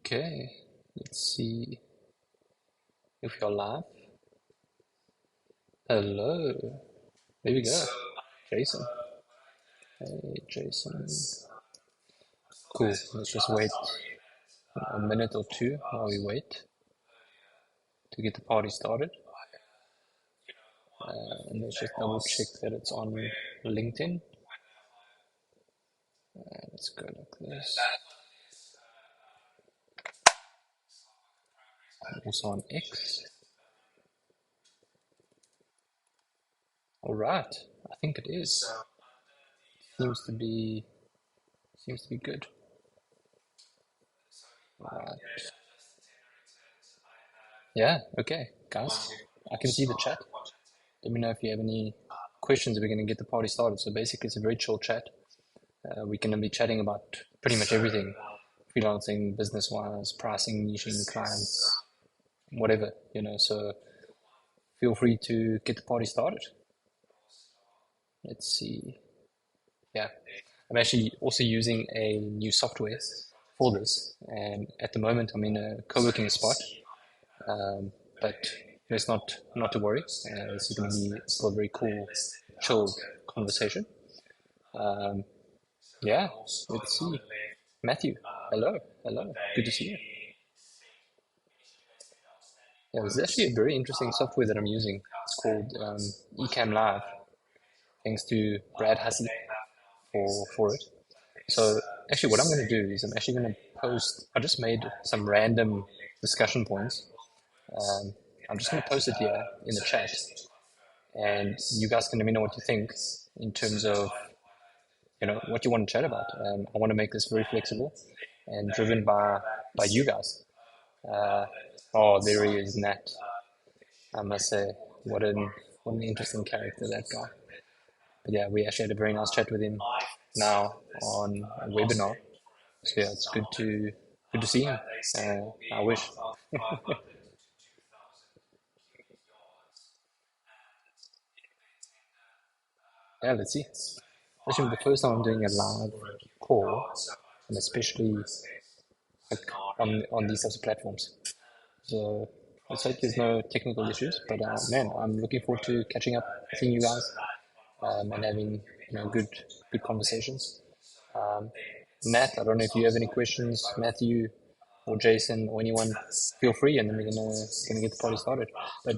Okay, let's see if you're live. Hello, there we go. Jason. Hey, Jason. Cool. Let's just wait a minute or two while we wait to get the party started. And let's just double check that it's on LinkedIn. Let's go like this. Also on X. All right, I think it is. Seems to be good. All right. Yeah. Okay, guys. I can see the chat. Let me know if you have any questions. We're going to get the party started. So basically, it's a very chill chat. We're going to be chatting about pretty much everything: freelancing, business-wise, pricing, niching, clients, whatever, So feel free to get the party started. Let's see. Yeah, I'm actually also using a new software for this, and at the moment I'm in a co-working spot. But it's not to worry. This is going to be still a very cool, chilled conversation. Yeah, let's see. Matthew, hello, good to see you. Yeah, this is actually a very interesting software that I'm using. It's called Ecamm Live, thanks to Brad Hussey for it. So actually, what I'm going to do is I'm actually going to post. I just made some random discussion points. Um, I'm just going to post it here in the chat, and you guys can let me know what you think in terms of what you want to chat about. I want to make this very flexible and driven by you guys. Oh, there he is, Nat. I must say, what an interesting character, that guy. But yeah, we actually had a very nice chat with him now on a webinar. So yeah, it's good to see him. I wish. Yeah, let's see. Actually, the first time I'm doing a live call, and especially like on these types of platforms. So let's hope there's no technical issues. But man, I'm looking forward to catching up, seeing you guys, and having good conversations. Um, Nat, I don't know if you have any questions, Matthew or Jason or anyone. Feel free, and then we're gonna get the party started. But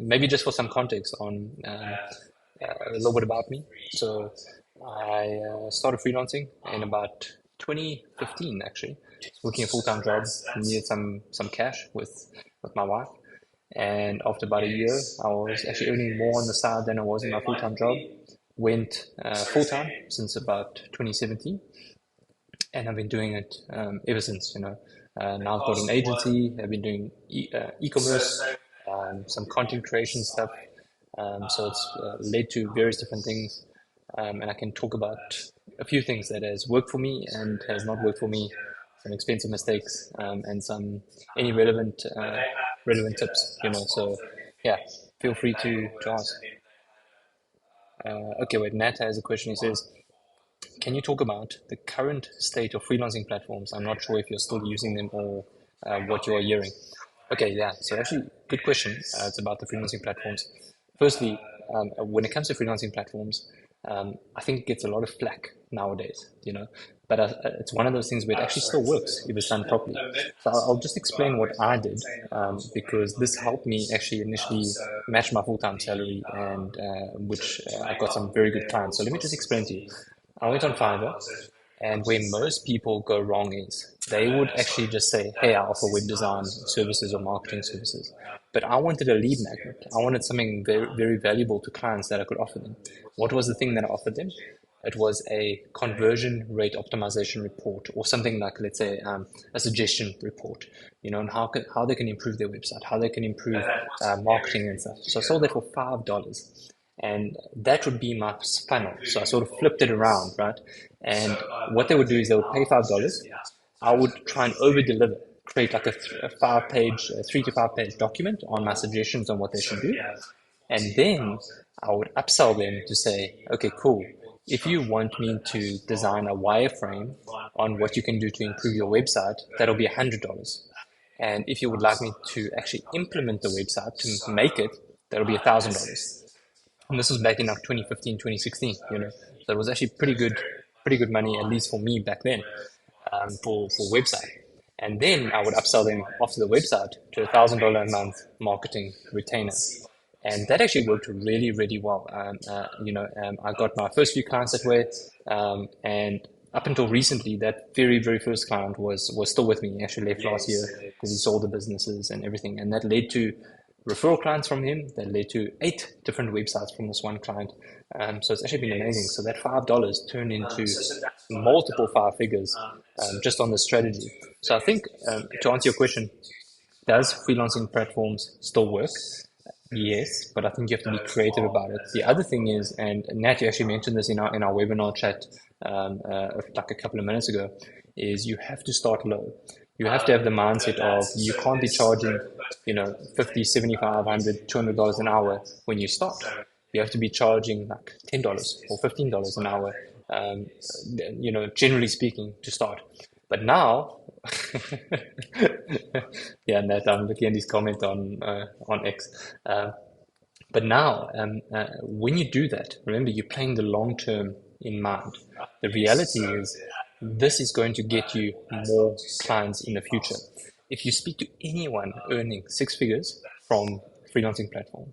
maybe just for some context on a little bit about me. So I started freelancing in about 2015, actually, working a full-time job. Needed some cash with my wife, and after about a year, I was actually earning more on the side than I was in my full-time job. Went full-time since about 2017, and I've been doing it ever since. Now I've got an agency. I've been doing e-commerce, some content creation stuff. So it's led to various different things, and I can talk about a few things that has worked for me and has not worked for me, some expensive mistakes, and some any relevant tips. So yeah, feel free to ask. Okay, wait. Nat has a question. He says, can you talk about the current state of freelancing platforms? I'm not sure if you're still using them or what you are hearing. Okay, yeah. So actually, good question. It's about the freelancing platforms. Firstly, when it comes to freelancing platforms, I think it gets a lot of flack nowadays, but it's one of those things where it actually still works if it's done properly. So I'll just explain what I did, because this helped me actually initially match my full-time salary, and which I got some very good clients. So let me just explain to you. I went on Fiverr, and where most people go wrong is they would actually just say, hey, I offer web design services or marketing services. But I wanted a lead magnet. I wanted something very, very valuable to clients that I could offer them. What was the thing that I offered them? It was a conversion rate optimization report, or something like, let's say, a suggestion report, and how they can improve their website, how they can improve marketing and stuff. So I sold that for $5. And that would be my funnel. So I sort of flipped it around, right? And what they would do is they would pay $5. I would try and over deliver, create like a 5-page, 3 to 5 page document on my suggestions on what they should do. And then I would upsell them to say, okay, cool. if you want me to design a wireframe on what you can do to improve your website, that'll be $100. And if you would like me to actually implement the website to make it, that'll be $1,000. And this was back in like 2015, 2016, you know. So it was actually pretty good money, at least for me back then, for website. And then I would upsell them after the website to $1,000 a month marketing retainer. And that actually worked really, really well. I got my first few clients that way. And up until recently, that very first client was still with me. He actually left last year because he sold the businesses and everything. And that led to referral clients from him. That led to 8 different websites from this one client. So it's actually been amazing. So that $5 turned into multiple 5 figures just on the strategy. So I think to answer your question, does freelancing platforms still work? Yes, but I think you have to be creative about it. The other thing is, and Nat, you actually mentioned this in our webinar chat like a couple of minutes ago, is you have to start low. You have to have the mindset of you can't be charging, you know, 50, 75, 100, $200 an hour when you start. You have to be charging like $10 or $15 an hour, generally speaking, to start. But now, yeah, Nat, I'm looking at his comment on X. But now, when you do that, remember you're playing the long term in mind. The reality is, this is going to get you more clients in the future. If you speak to anyone earning 6 figures from freelancing platform,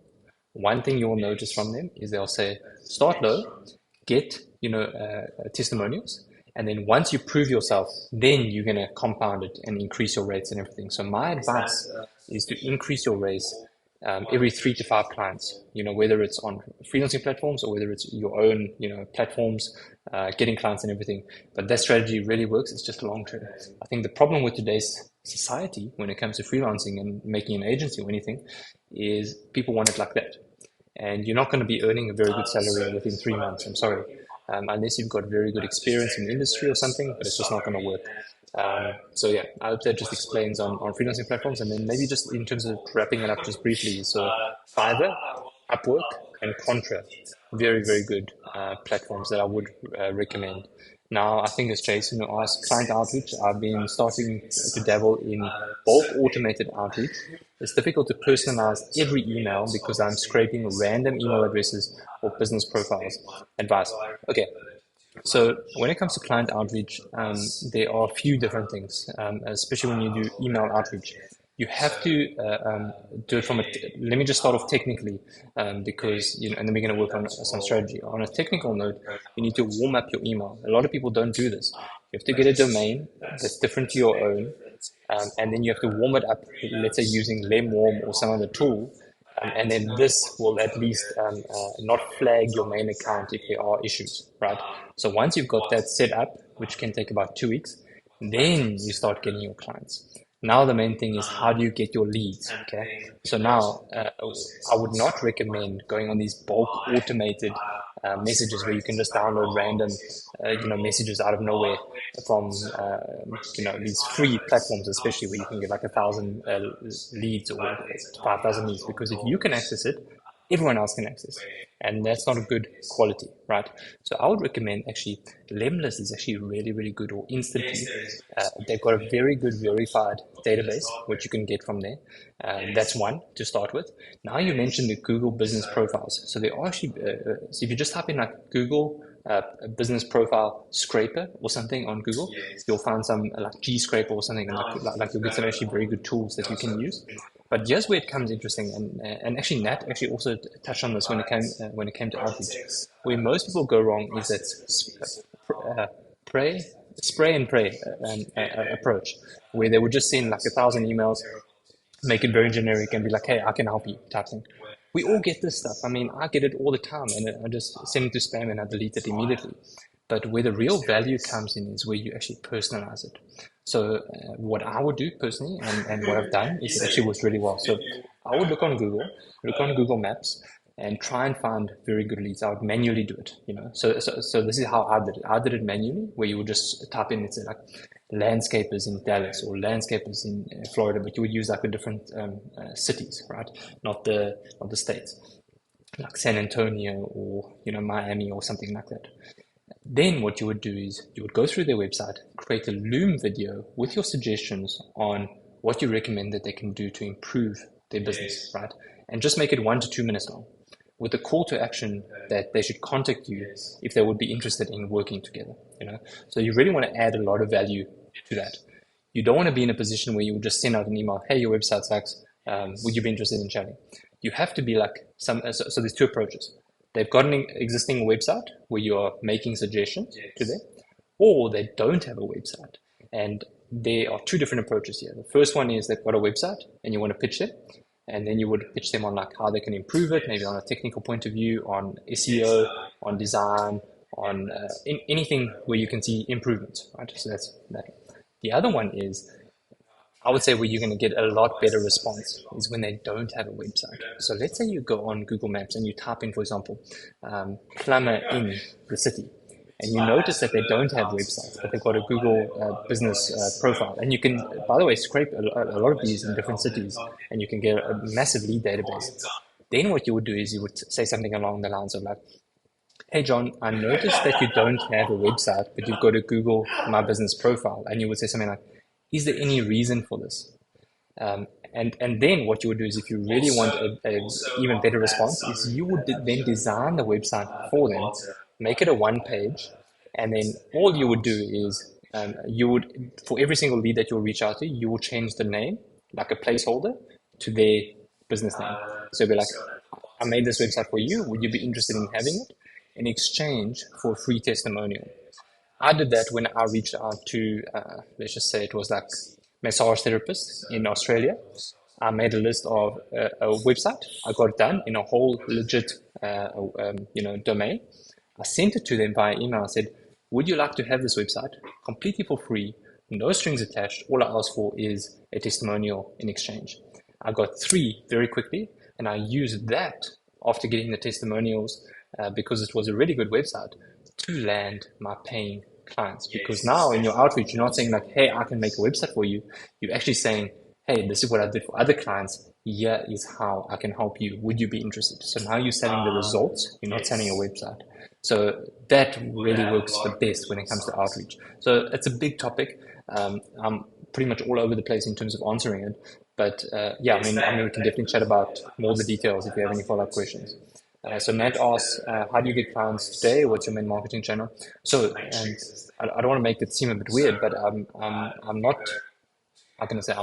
one thing you'll notice from them is they'll say, start low, get testimonials, and then once you prove yourself, then you're going to compound it and increase your rates and everything. So my advice is to increase your rates every 3 to 5 clients, whether it's on freelancing platforms or whether it's your own, platforms, getting clients and everything. But that strategy really works. It's just long term. I think the problem with today's society when it comes to freelancing and making an agency or anything is people want it like that. And you're not going to be earning a very good salary within 3 months. I'm sorry. Unless you've got very good experience in the industry or something, but it's just not going to work. So yeah, I hope that just explains on freelancing platforms. And then maybe just in terms of wrapping it up just briefly. So Fiverr, Upwork, and Contra, very good platforms that I would recommend. Now, I think as Jason asked, client outreach, I've been starting to dabble in bulk automated outreach. It's difficult to personalize every email because I'm scraping random email addresses or business profiles. Advice. Okay. So when it comes to client outreach, there are a few different things, especially when you do email outreach. You have to do it from let me just start off technically, because, and then we're going to work on some strategy. On a technical note, you need to warm up your email. A lot of people don't do this. You have to get a domain that's different to your own, and then you have to warm it up, let's say using Lemwarm or some other tool, and then this will at least not flag your main account if there are issues, right? So once you've got that set up, which can take about 2 weeks, then you start getting your clients. Now the main thing is how do you get your leads, okay? So now I would not recommend going on these bulk automated messages where you can just download random, messages out of nowhere from, these free platforms, especially where you can get like 1,000 leads or 5,000 leads, because if you can access it, everyone else can access, and that's not a good quality, right? So I would recommend actually Lemlist is actually really good, or Instantly. They've got a very good verified database which you can get from there. That's one to start with. Now you mentioned the Google business profiles, so they are actually so if you just type in like Google business profile scraper or something on Google, you'll find some like G scraper or something, and like you'll get some actually very good tools that you can use. But here's where it comes interesting, and actually Nat actually also touched on this when it came to outreach. Where most people go wrong is that spray and pray approach, where they would just send like 1,000 emails, make it very generic, and be like, "Hey, I can help you," type thing. We all get this stuff. I mean, I get it all the time, and I just send it to spam and I delete it immediately. But where the real value comes in is where you actually personalize it. So what I would do personally, and what I've done, is it actually works really well. So I would look on Google Maps, and try and find very good leads. I would manually do it, So this is how I did it. I did it manually, where you would just type in, let's say like landscapers in Dallas or landscapers in Florida, but you would use like the different cities, right? Not the states, like San Antonio or Miami or something like that. Then what you would do is you would go through their website, create a Loom video with your suggestions on what you recommend that they can do to improve their business, right? And just make it 1 to 2 minutes long with a call to action that they should contact you if they would be interested in working together, you know? So you really want to add a lot of value to that. You don't want to be in a position where you would just send out an email, hey, your website sucks. Would you be interested in chatting? You have to be like so there's two approaches. They've got an existing website where you are making suggestions to them, or they don't have a website. And there are two different approaches here. The first one is they've got a website and you want to pitch them. And then you would pitch them on like how they can improve it, maybe on a technical point of view, on SEO, on design, on anything where you can see improvements, right? So that's that. The other one is, I would say where you're going to get a lot better response is when they don't have a website. So let's say you go on Google Maps and you type in, for example, plumber in the city, and you notice that they don't have websites, but they've got a Google business profile. And you can, by the way, scrape a lot of these in different cities, and you can get a massive lead database. Then what you would do is you would say something along the lines of like, hey, John, I noticed that you don't have a website, but you've got a Google My Business profile. And you would say something like, is there any reason for this? And then what you would do is if you really want a even better response is you would then design the website for them, make it a one page, and then all you would do is you would, for every single lead that you'll reach out to, you will change the name, like a placeholder, to their business name. So it'll be like, I made this website for you. Would you be interested in having it in exchange for a free testimonial? I did that when I reached out to, let's just say it was like massage therapists in Australia. I made a list of a website. I got it done in a whole legit, domain. I sent it to them via email. I said, would you like to have this website completely for free, no strings attached? All I ask for is a testimonial in exchange. I got 3 very quickly, and I used that after getting the testimonials because it was a really good website to land my paying clients. Because now in your outreach, you're not saying like, hey, I can make a website for you. You're actually saying, hey, this is what I did for other clients. Here is how I can help you. Would you be interested? So now you're selling the results. You're not selling a website. So that really works the best when it comes to outreach. So it's a big topic. I'm pretty much all over the place in terms of answering it. But yeah, I mean, we can definitely chat about more of the details if you have any follow-up questions. So Matt asks, how do you get clients today? What's your main marketing channel? So, and I don't want to make it seem a bit weird, but I'm not, how can I say,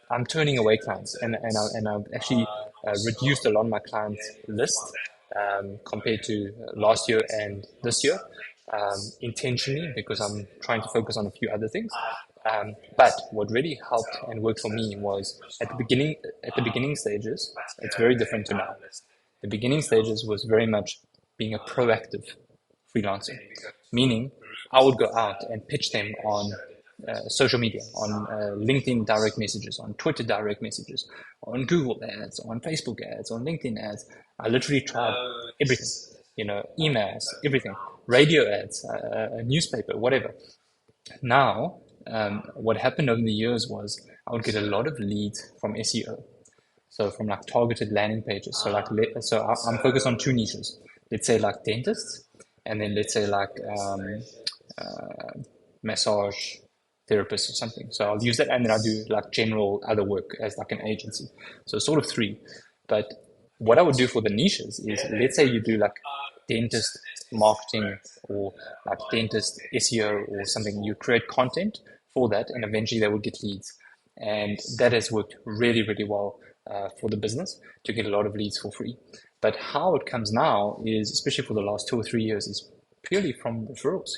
I'm turning away clients, and I've actually reduced a lot of my clients list compared to last year and this year, intentionally, because I'm trying to focus on a few other things. But what really helped and worked for me was at the beginning stages, it's very different to now. The beginning stages was very much being a proactive freelancer, meaning I would go out and pitch them on social media, on LinkedIn direct messages, on Twitter direct messages, on Google ads, on Facebook ads, on LinkedIn ads. I literally tried everything, emails, everything, radio ads, a newspaper, whatever. Now, what happened over the years was I would get a lot of leads from SEO. So from like targeted landing pages. So I'm focused on 2 niches. Let's say like dentists, and then let's say like massage therapists or something. So I'll use that, and then I'll do like general other work as like an agency. So sort of 3. But what I would do for the niches is, let's say you do like dentist marketing or like dentist SEO or something. You create content for that, and eventually they will get leads. And that has worked really, really well for the business to get a lot of leads for free. But how it comes now is, especially for the last 2 or 3 years, is purely from referrals.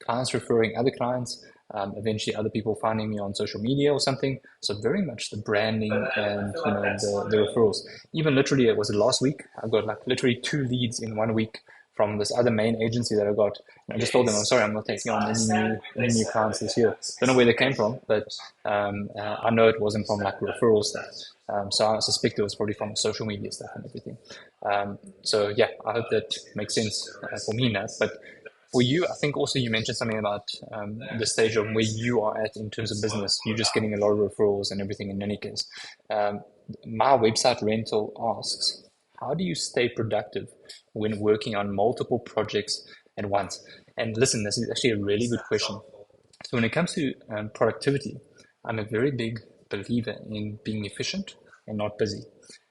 Clients referring other clients, eventually other people finding me on social media or something. So very much the branding and the referrals. Even literally, it was last week. I got like literally 2 leads in 1 week from this other main agency that I got. And I just told them, I'm sorry, I'm not taking on any new clients this year. Don't know where they came from, but I know it wasn't from like referral stuff. So I suspect it was probably from social media stuff and everything. So yeah, I hope that makes sense for me now. But for you, I think also you mentioned something about the stage of where you are at in terms of business. You're just getting a lot of referrals and everything in any case. My website rental asks, how do you stay productive when working on multiple projects at once? And listen, this is actually a really good question. So when it comes to productivity, I'm a very big believer in being efficient and not busy.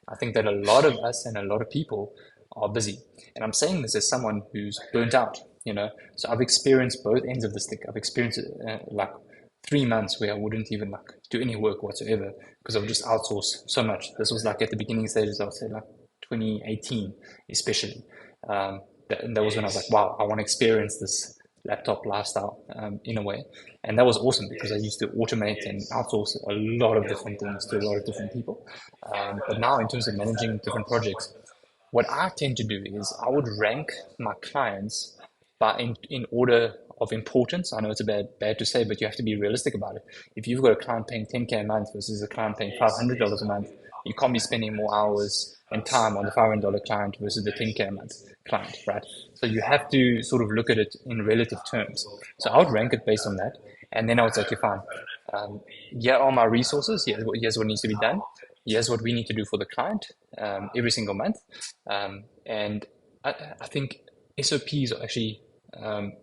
I think that a lot of us and a lot of people are busy. And I'm saying this as someone who's burnt out, you know. So I've experienced both ends of the stick. I've experienced like 3 months where I wouldn't even like do any work whatsoever because I would just outsource so much. This was like at the beginning stages, I would say like 2018, especially. That was when I was like, wow, I want to experience this laptop lifestyle in a way. And that was awesome because I used to automate and outsource a lot of different things to a lot of different people. But now, in terms of managing different projects, what I tend to do is I would rank my clients by in order of importance. I know it's a bad to say, but you have to be realistic about it. If you've got a client paying 10K a month versus a client paying $500 a month, you can't be spending more hours and time on the $500 client versus the 10K a month client, right? So you have to sort of look at it in relative terms. So I would rank it based on that. And then I would say, okay, fine. Here are my resources. Here's what needs to be done. Here's what we need to do for the client every single month. And I think SOPs are actually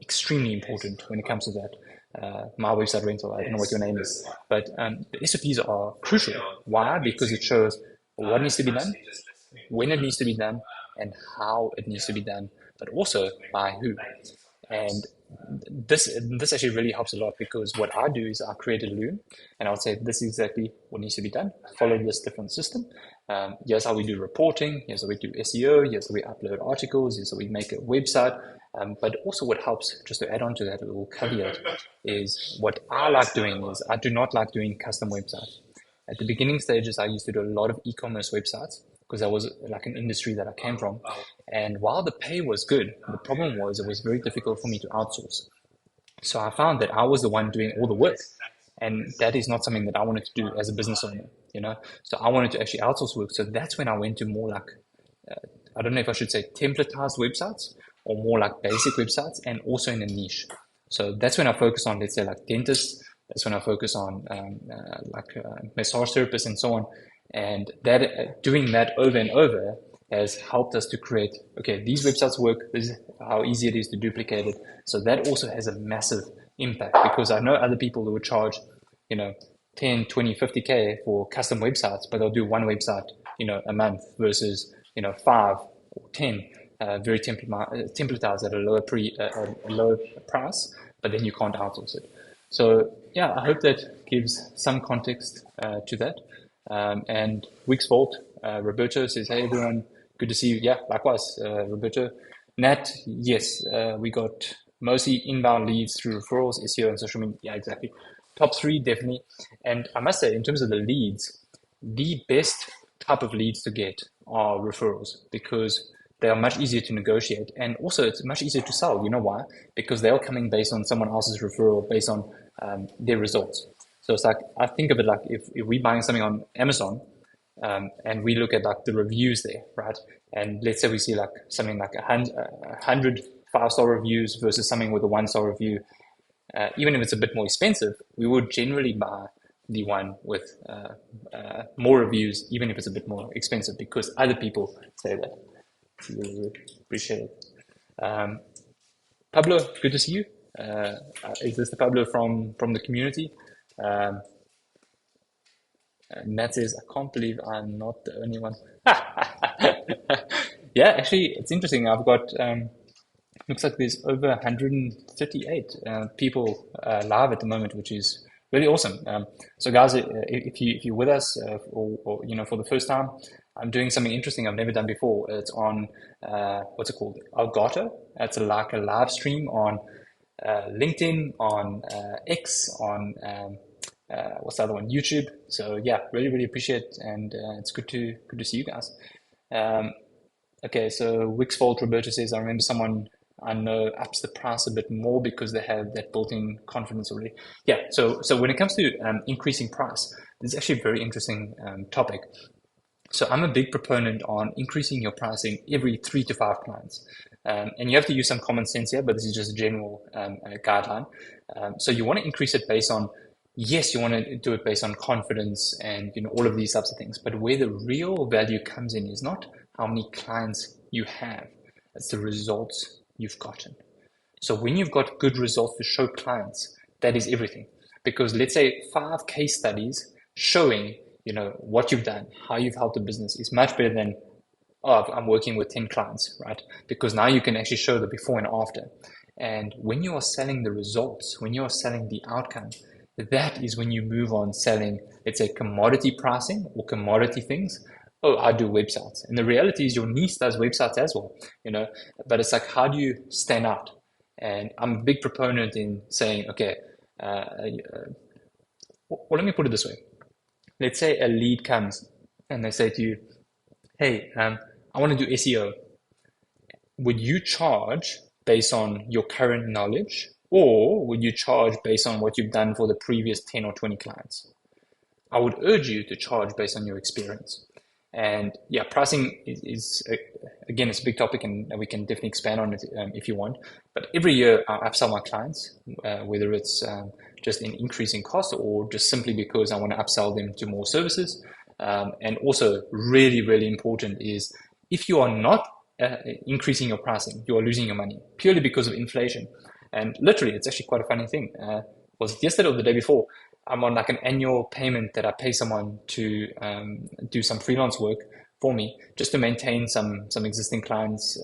extremely important when it comes to that. My website rental, I don't know what your name is, but the SOPs are crucial. Why? Because it shows what needs to be done, when it needs to be done, and how it needs to be done, but also by who. And this actually really helps a lot because what I do is I create a loom and I would say this is exactly what needs to be done. Follow this different system. Here's how we do reporting. Here's how we do SEO. Here's how we upload articles. Here's how we make a website. But also what helps, just to add on to that a little caveat, is what I like doing is I do not like doing custom websites. At the beginning stages, I used to do a lot of e-commerce websites because that was like an industry that I came from. And while the pay was good, the problem was it was very difficult for me to outsource. So I found that I was the one doing all the work. And that is not something that I wanted to do as a business owner, you know? So I wanted to actually outsource work. So that's when I went to more like, I don't know if I should say templatized websites or more like basic websites and also in a niche. So that's when I focus on, let's say like dentists. That's when I focus on massage therapists and so on. And that doing that over and over has helped us to create, okay, these websites work. This is how easy it is to duplicate it. So that also has a massive impact because I know other people who would charge, 10, 20, 50K for custom websites, but they'll do one website, a month versus, 5 or 10 very templatized at a lower price, but then you can't outsource it. So yeah, I hope that gives some context to that. And Week's Vault, Roberto says, hey everyone, good to see you. Yeah, likewise, Roberto. Nat, yes, we got mostly inbound leads through referrals, SEO, and social media. Yeah, exactly. Top 3, definitely. And I must say, in terms of the leads, the best type of leads to get are referrals because they are much easier to negotiate. And also, it's much easier to sell. You know why? Because they are coming based on someone else's referral, based on their results. So it's like, I think of it like if we're buying something on Amazon and we look at like the reviews there, right? And let's say we see like something like 100 5-star reviews versus something with a 1-star review. Even if it's a bit more expensive, we would generally buy the one with more reviews, even if it's a bit more expensive, because other people say that. Really appreciate it. Pablo, good to see you. Is this the Pablo from the community? Matt says, I can't believe I'm not the only one. Yeah, actually, it's interesting. I've got, looks like there's over 138 people live at the moment, which is really awesome. So guys, if you're with us or for the first time, I'm doing something interesting I've never done before. It's on, what's it called? Elgato. It's like a live stream on LinkedIn, on X, on what's the other one? YouTube. So yeah, really, really appreciate it, and it's good to see you guys. Okay, so Wixfold Roberto says, I remember someone I know ups the price a bit more because they have that built-in confidence already. Yeah, so when it comes to increasing price, this is actually a very interesting topic. So I'm a big proponent on increasing your pricing every 3 to 5 clients. And you have to use some common sense here, but this is just a general guideline. So you want to increase it based on, yes, you want to do it based on confidence and all of these types of things. But where the real value comes in is not how many clients you have, it's the results you've gotten. So when you've got good results to show clients, that is everything. Because let's say 5 case studies showing, what you've done, how you've helped the business is much better than, oh, I'm working with 10 clients, right? Because now you can actually show the before and after. And when you are selling the results, when you are selling the outcome, that is when you move on selling, let's say, commodity pricing or commodity things. Oh, I do websites. And the reality is your niche does websites as well, but it's like, how do you stand out? And I'm a big proponent in saying, okay, well, let me put it this way. Let's say a lead comes and they say to you, hey, I want to do SEO. Would you charge based on your current knowledge, or would you charge based on what you've done for the previous 10 or 20 clients? I would urge you to charge based on your experience. And yeah, pricing is again, it's a big topic, and we can definitely expand on it if you want. But every year I upsell my clients, whether it's just in increasing cost or just simply because I want to upsell them to more services. And also really, really important is if you are not increasing your pricing, you are losing your money purely because of inflation. And literally, it's actually quite a funny thing. Was it yesterday or the day before? I'm on like an annual payment that I pay someone to do some freelance work for me, just to maintain some existing clients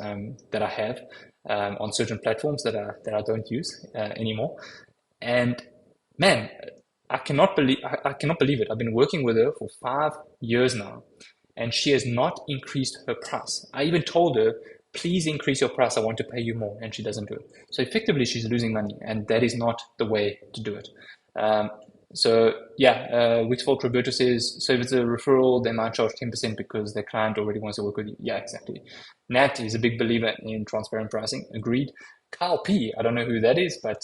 that I have on certain platforms that I don't use anymore. And man, I cannot believe it. I've been working with her for 5 years now, and she has not increased her price. I even told her, please increase your price. I want to pay you more, and she doesn't do it. So effectively, she's losing money, and that is not the way to do it. So yeah, Wixfold Roberto says, so if it's a referral, they might charge 10% because their client already wants to work with you. Yeah, exactly. Nat is a big believer in transparent pricing. Agreed. Kyle P, I don't know who that is, but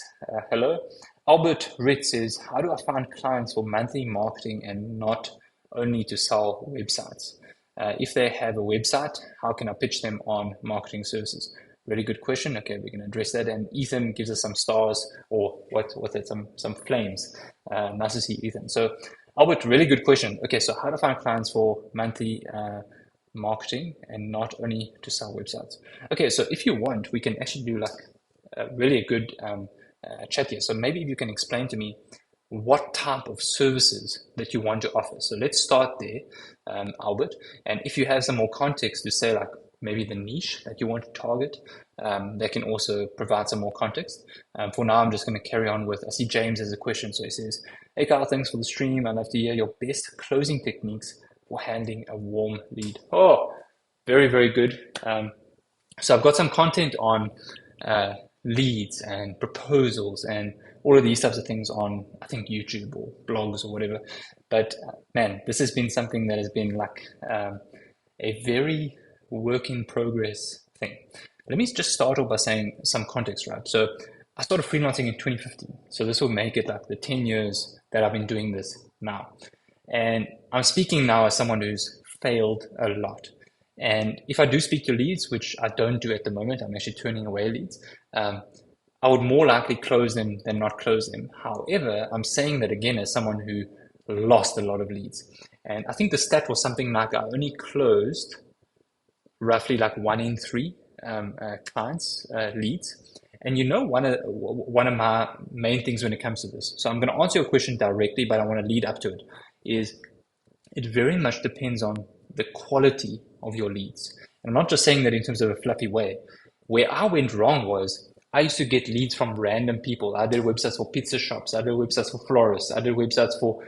hello. Albert Ritz says, how do I find clients for monthly marketing and not only to sell websites? If they have a website, how can I pitch them on marketing services? Really good question. Okay, we're going to address that. And Ethan gives us some stars, or what's it? Some flames. Nice to see Ethan. So Albert, really good question. Okay, so how to find clients for monthly marketing and not only to sell websites? Okay, so if you want, we can actually do like really a good chat here. So maybe you can explain to me what type of services that you want to offer. So let's start there, Albert. And if you have some more context to say like maybe the niche that you want to target, they can also provide some more context. For now, I'm just going to carry on with, I see James has a question. So he says, hey Carl, thanks for the stream. I'd love to hear your best closing techniques for handling a warm lead. Oh, very, very good. So I've got some content on leads and proposals and all of these types of things on, I think, YouTube or blogs or whatever. But man, this has been something that has been like a very work in progress thing. Let me just start off by saying some context, right? So I started freelancing in 2015. So this will make it like the 10 years that I've been doing this now. And I'm speaking now as someone who's failed a lot. And if I do speak to leads, which I don't do at the moment, I'm actually turning away leads. I would more likely close them than not close them. However, I'm saying that again as someone who lost a lot of leads. And I think the stat was something like I only closed roughly like 1 in 3 clients, leads. And one of my main things when it comes to this, so I'm going to answer your question directly, but I want to lead up to it, is it very much depends on the quality of your leads. And I'm not just saying that in terms of a fluffy way. Where I went wrong was I used to get leads from random people. I did websites for pizza shops. I did websites for florists. I did websites for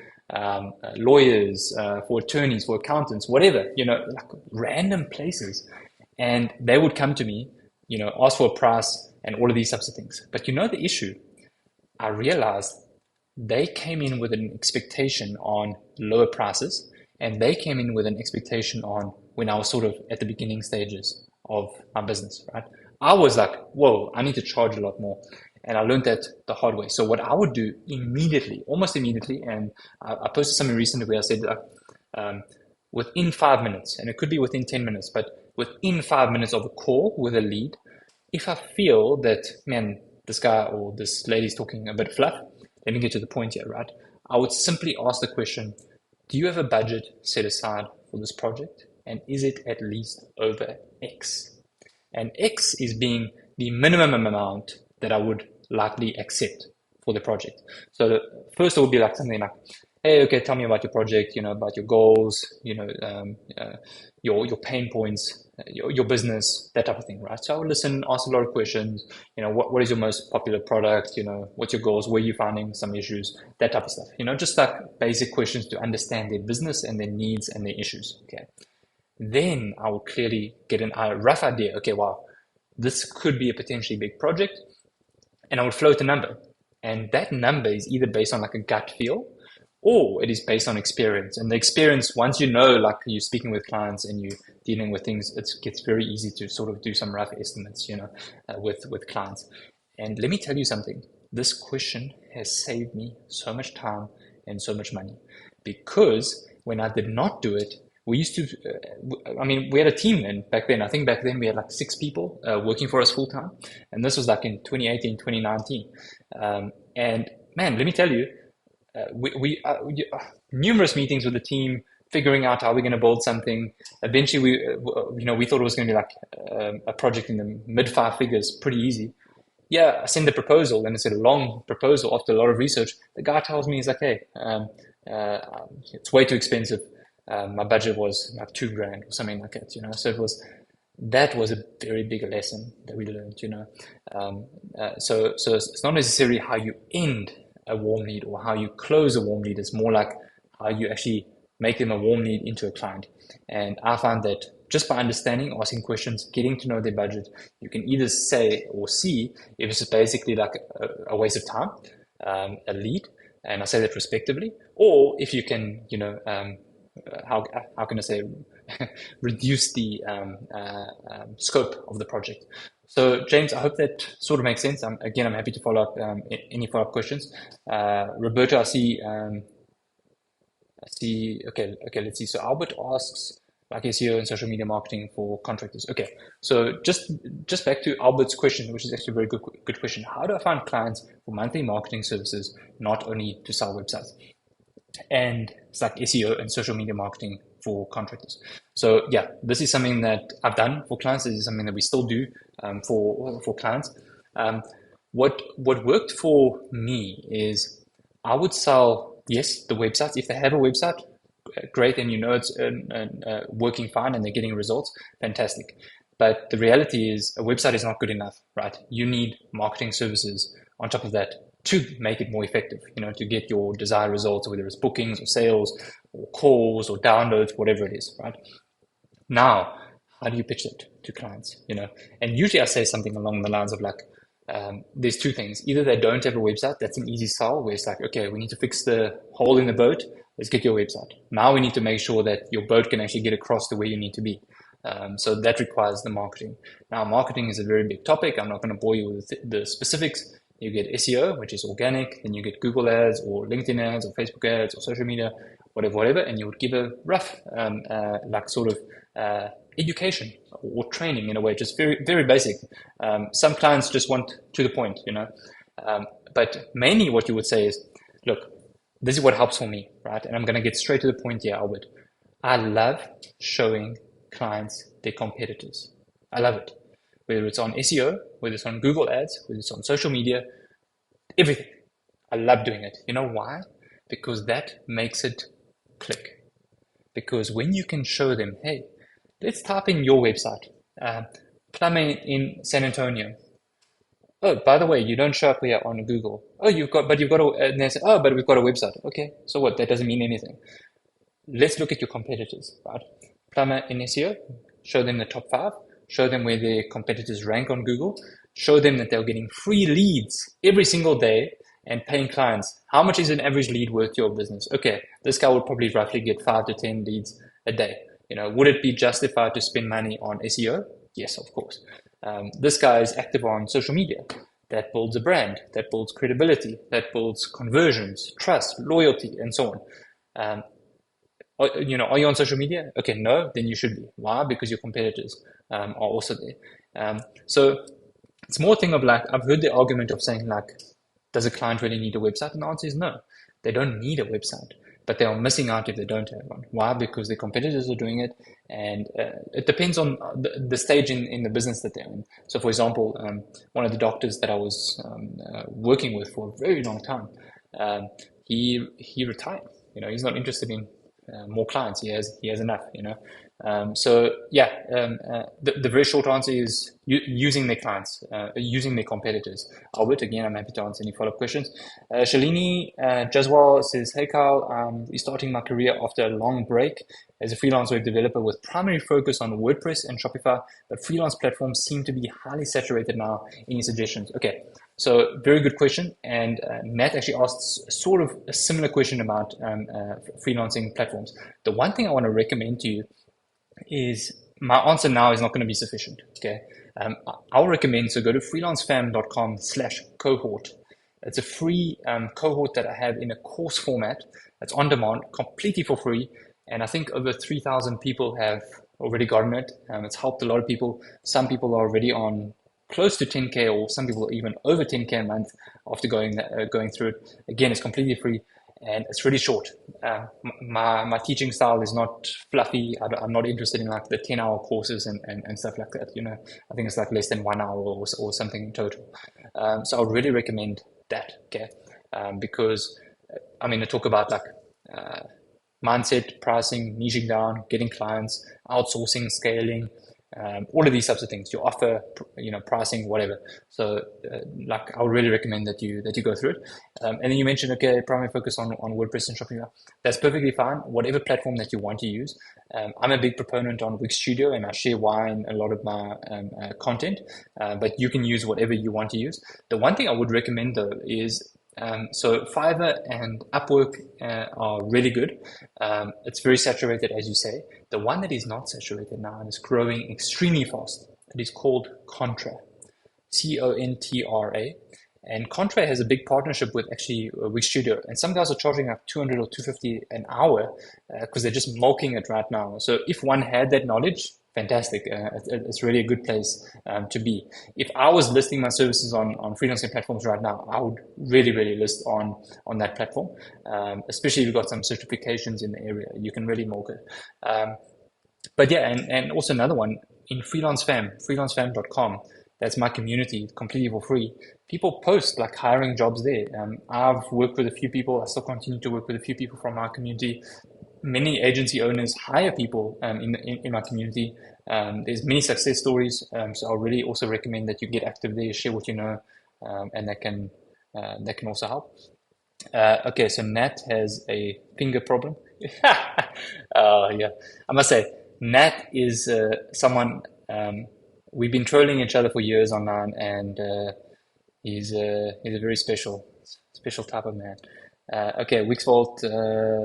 lawyers, for attorneys, for accountants, whatever, like random places. And they would come to me, ask for a price and all of these types of things. But the issue, I realized they came in with an expectation on lower prices, and they came in with an expectation on when I was sort of at the beginning stages of my business, right? I was like, whoa, I need to charge a lot more. And I learned that the hard way. So what I would do immediately, almost immediately, and I posted something recently where I said, within 5 minutes, and it could be within 10 minutes, but within 5 minutes of a call with a lead, if I feel that, man, this guy or this lady is talking a bit fluff, let me get to the point here, right? I would simply ask the question, do you have a budget set aside for this project? And is it at least over X? And X is being the minimum amount that I would likely accept for the project. So first it would be like something like, hey, okay, tell me about your project, about your goals, your pain points, your business, that type of thing, right? So I would listen, ask a lot of questions, what is your most popular product, what's your goals, where are you finding some issues, that type of stuff, just like basic questions to understand their business and their needs and their issues, okay? Then I would clearly get a rough idea, okay, wow, this could be a potentially big project, and I would float a number. And that number is either based on like a gut feel or it is based on experience. And the experience, once like you're speaking with clients and you're dealing with things, it gets very easy to sort of do some rough estimates, with clients. And let me tell you something. This question has saved me so much time and so much money because when I did not do it, we used to, we had a team then back then. I think back then we had like 6 people working for us full time. And this was like in 2018, 2019. And man, let me tell you, we numerous meetings with the team, figuring out how we're going to build something. Eventually, we thought it was going to be like a project in the mid 5 figures, pretty easy. Yeah, I send the proposal, and it's a long proposal after a lot of research. The guy tells me, he's like, hey, it's way too expensive. My budget was like $2,000 or something like that, So that was a very big lesson that we learned, So it's not necessarily how you end a warm lead or how you close a warm lead. It's more like how you actually make them a warm lead into a client. And I found that just by understanding, asking questions, getting to know their budget, you can either say or see if it's basically like a waste of time, a lead, and I say that respectively, or if you can, how can I say, reduce the scope of the project. So James, I hope that sort of makes sense. I'm happy to follow up any follow-up questions. Roberto, I see. Okay, let's see. So Albert asks, like SEO and social media marketing for contractors. Okay, so just back to Albert's question, which is actually a very good question. How do I find clients for monthly marketing services, not only to sell websites? And it's like SEO and social media marketing for contractors. So yeah, this is something that I've done for clients. This is something that we still do for clients. What worked for me is I would sell, yes, the websites. If they have a website, great, and it's working fine and they're getting results, fantastic. But the reality is a website is not good enough, right? You need marketing services on top of that to make it more effective, to get your desired results, whether it's bookings or sales or calls or downloads, whatever it is, right? Now, how do you pitch it to clients, And usually I say something along the lines of like, there's 2 things. Either they don't have a website, that's an easy sell, where it's like, okay, we need to fix the hole in the boat, let's get your website. Now we need to make sure that your boat can actually get across to where you need to be. So that requires the marketing. Now, marketing is a very big topic. I'm not going to bore you with the specifics. You get SEO, which is organic, then you get Google ads or LinkedIn ads or Facebook ads or social media, whatever, and you would give a rough education or training in a way, just very, very basic. Some clients just want to the point, but mainly what you would say is, look, this is what helps for me, right? And I'm going to get straight to the point here, Albert. I love showing clients their competitors. I love it. Whether it's on SEO, whether it's on Google ads, whether it's on social media, everything. I love doing it. You know why? Because that makes it click. Because when you can show them, hey, let's type in your website, plumbing in San Antonio. Oh, by the way, you don't show up here on Google. Oh, but we've got a website. Okay, so what? That doesn't mean anything. Let's look at your competitors, right? Plumber in SEO, show them the top 5, show them where their competitors rank on Google, show them that they're getting free leads every single day and paying clients. How much is an average lead worth to your business? Okay, this guy would probably roughly get 5 to 10 leads a day. Would it be justified to spend money on SEO? Yes, of course. This guy is active on social media. That builds a brand, that builds credibility, that builds conversions, trust, loyalty, and so on. Are you on social media? Okay, no, then you should be. Why? Because your competitors are also there. So it's more a thing of like, I've heard the argument of saying like, does a client really need a website? And the answer is no. They don't need a website. but they are missing out if they don't have one. Why? Because their competitors are doing it, and it depends on the stage in the business that they're in. So, for example, one of the doctors that I was working with for a very long time, um, he retired. He's not interested in more clients. He has enough. So yeah, the very short answer is using their clients, using their competitors. Albert, again, I'm happy to answer any follow-up questions. Shalini Jaswal says, "Hey Carl, I'm starting my career after a long break as a freelance web developer with primary focus on WordPress and Shopify, but freelance platforms seem to be highly saturated now. Any suggestions?" Okay, so very good question. And Nat actually asked sort of a similar question about freelancing platforms. The one thing I want to recommend to you is my answer now is not going to be sufficient. Okay. I'll recommend, so go to freelancefam.com/cohort. It's a free cohort that I have in a course format. It's on demand, completely for free. And I think over 3,000 people have already gotten it. It's helped a lot of people. Some people are already on close to 10K, or some people are even over 10K a month after going through it. Again, it's completely free. And it's really short. My teaching style is not fluffy. I'm not interested in like the 10-hour courses and stuff like that. I think it's like less than 1 hour or something in total. So I would really recommend that. Okay, because I mean, I talk about like mindset, pricing, niching down, getting clients, outsourcing, scaling, all of these types of things. Your offer, pricing, whatever. So, like, I would really recommend that you go through it. And then you mentioned, okay, primary focus on WordPress and Shopify. That's perfectly fine. Whatever platform that you want to use. I'm a big proponent on Wix Studio, and I share why in a lot of my content. But you can use whatever you want to use. The one thing I would recommend though is so Fiverr and Upwork are really good. It's very saturated, as you say. The one that is not saturated now and is growing extremely fast, it is called Contra, Contra. And Contra has a big partnership with actually Wix Studio. And some guys are charging like 200 or 250 an hour because they're just milking it right now. So if one had that knowledge, fantastic. It's really a good place to be. If I was listing my services on freelancing platforms right now, I would really, really list on that platform, especially if you've got some certifications in the area. You can really milk it. But yeah, and also another one in freelancefam.com. That's my community, completely for free. People post like hiring jobs there. I've worked with a few people. I still continue to work with a few people from our community. Many agency owners hire people in my community. There's many success stories. So I really also recommend that you get active there, share what you know, and that can also help. Okay, so Nat has a finger problem. Yeah, I must say, Nat is someone we've been trolling each other for years online, and he's a very special type of man. Okay, Wixvault,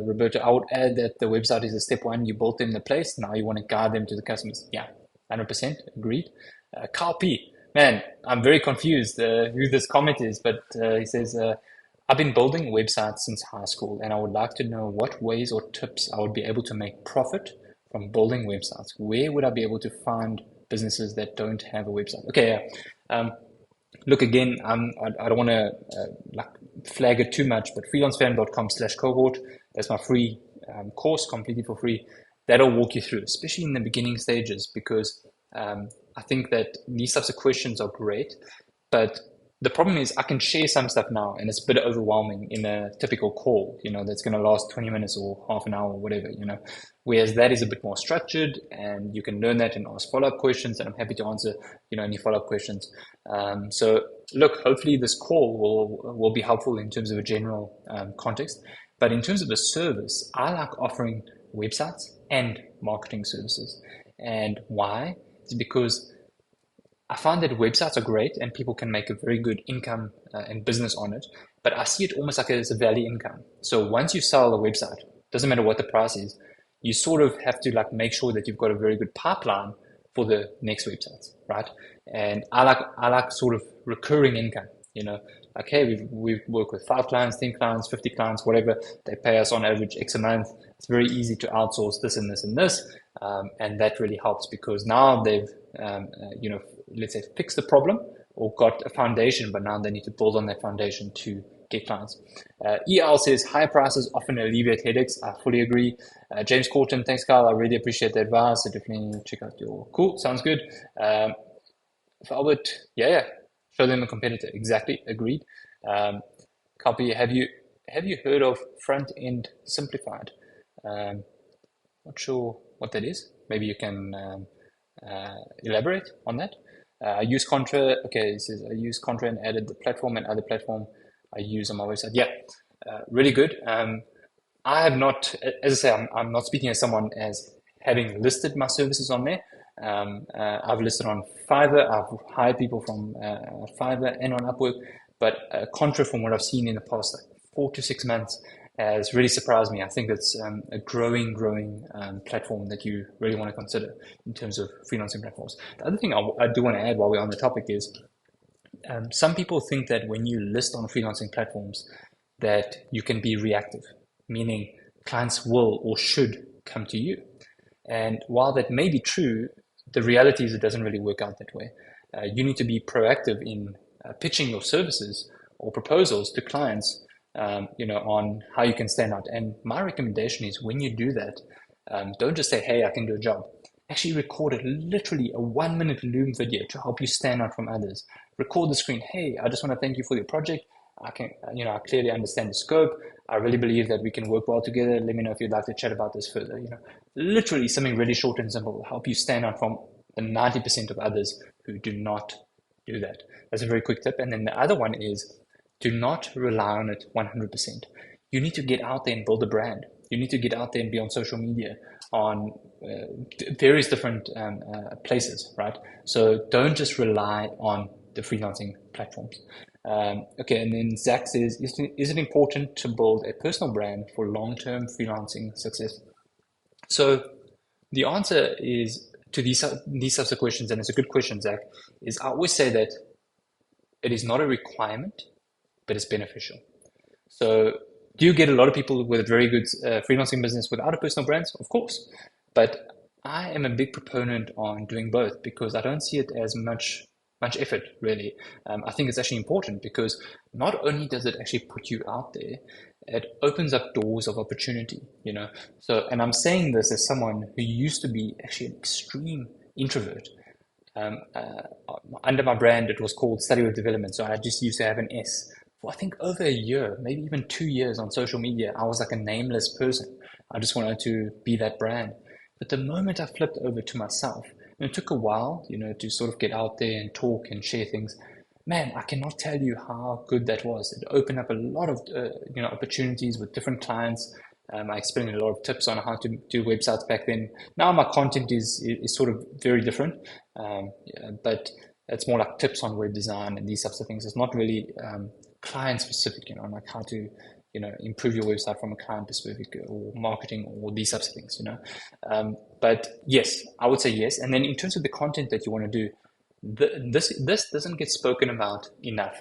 Roberto, I would add that the website is a step one. You built them the place. Now you want to guide them to the customers. Yeah, 100% agreed. Carl P, man, I'm very confused who this comment is, but he says, I've been building websites since high school, and I would like to know what ways or tips I would be able to make profit from building websites. Where would I be able to find businesses that don't have a website? Okay, yeah. Look, again, I don't want to like flag it too much, but freelancefam.com/cohort, that's my free course, completely for free. That'll walk you through, especially in the beginning stages, because I think that these types of questions are great, but the problem is I can share some stuff now and it's a bit overwhelming in a typical call, that's going to last 20 minutes or half an hour or whatever, whereas that is a bit more structured and you can learn that and ask follow-up questions, and I'm happy to answer, any follow-up questions. So look, hopefully this call will be helpful in terms of a general context, but in terms of the service, I like offering websites and marketing services. And why? It's because I find that websites are great and people can make a very good income and business on it, but I see it almost like it's a value income. So once you sell a website, doesn't matter what the price is, you sort of have to like make sure that you've got a very good pipeline for the next websites, right? And I like sort of recurring income, like, hey, we've worked with 5 clients, 10 clients, 50 clients, whatever. They pay us on average X a month. It's very easy to outsource this and this and this. And that really helps because now they've, let's say fixed the problem or got a foundation, but now they need to build on that foundation to get clients. EL says higher prices often alleviate headaches. I fully agree. James Corton, thanks, Kyle. I really appreciate the advice. So definitely check out your cool. Sounds good. If I would, yeah, show them a competitor. Exactly, agreed. Copy. Have you heard of front end simplified? Not sure what that is. Maybe you can elaborate on that. I use Contra. Okay, it says I use Contra and added the platform and other platform I use on my website. Yeah, really good. I have not, as I say, I'm not speaking as someone as having listed my services on there. I've listed on Fiverr. I've hired people from Fiverr and on Upwork. But Contra, from what I've seen in the past like 4 to 6 months, has really surprised me. I think it's a growing platform that you really want to consider in terms of freelancing platforms. The other thing I do want to add while we're on the topic is some people think that when you list on freelancing platforms that you can be reactive, meaning clients will or should come to you. And while that may be true, the reality is it doesn't really work out that way. You need to be proactive in pitching your services or proposals to clients, on how you can stand out. And my recommendation is when you do that, don't just say, hey, I can do a job. Actually record literally a 1 minute Loom video to help you stand out from others. Record the screen. Hey, I just want to thank you for your project. I clearly understand the scope. I really believe that we can work well together. Let me know if you'd like to chat about this further. Literally something really short and simple will help you stand out from the 90% of others who do not do that. That's a very quick tip. And then the other one is do not rely on it 100%. You need to get out there and build a brand. You need to get out there and be on social media, on various different places, right? So don't just rely on the freelancing platforms. Okay, and then Zach says, is it important to build a personal brand for long-term freelancing success? So the answer is to these types of questions, and it's a good question, Zach, is I always say that it is not a requirement, but it's beneficial. So do you get a lot of people with a very good freelancing business without a personal brand? Of course. But I am a big proponent on doing both because I don't see it as much effort, really. I think it's actually important because not only does it actually put you out there, it opens up doors of opportunity, So, and I'm saying this as someone who used to be actually an extreme introvert. Under my brand, it was called Study with Development. So I just used to have an S. For I think over a year, maybe even 2 years on social media, I was like a nameless person. I just wanted to be that brand. But the moment I flipped over to myself, and it took a while, to sort of get out there and talk and share things. Man, I cannot tell you how good that was. It opened up a lot of, opportunities with different clients. I explained a lot of tips on how to do websites back then. Now my content is sort of very different, but it's more like tips on web design and these types of things. It's not really client specific, like how to, improve your website from a client perspective or marketing or these types of things, But yes, I would say yes. And then in terms of the content that you want to do, this doesn't get spoken about enough.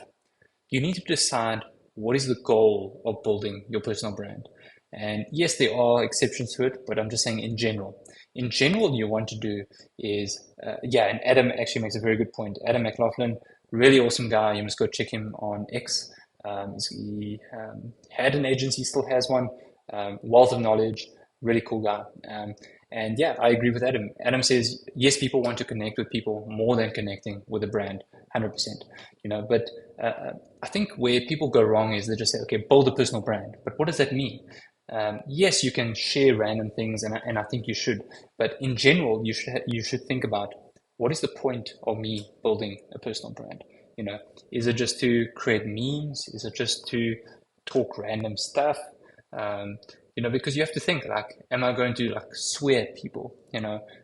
You need to decide what is the goal of building your personal brand. And yes, there are exceptions to it, but I'm just saying in general. In general, you want to do is, and Adam actually makes a very good point. Adam McLaughlin, really awesome guy. You must go check him on X. He had an agency, still has one. Wealth of knowledge, really cool guy. And yeah, I agree with Adam. Adam says, yes, people want to connect with people more than connecting with a brand, 100%. But I think where people go wrong is they just say, okay, build a personal brand. But what does that mean? Yes, you can share random things, and I think you should. But in general, you should think about what is the point of me building a personal brand? Is it just to create memes? Is it just to talk random stuff? Because you have to think like, am I going to like swear at people,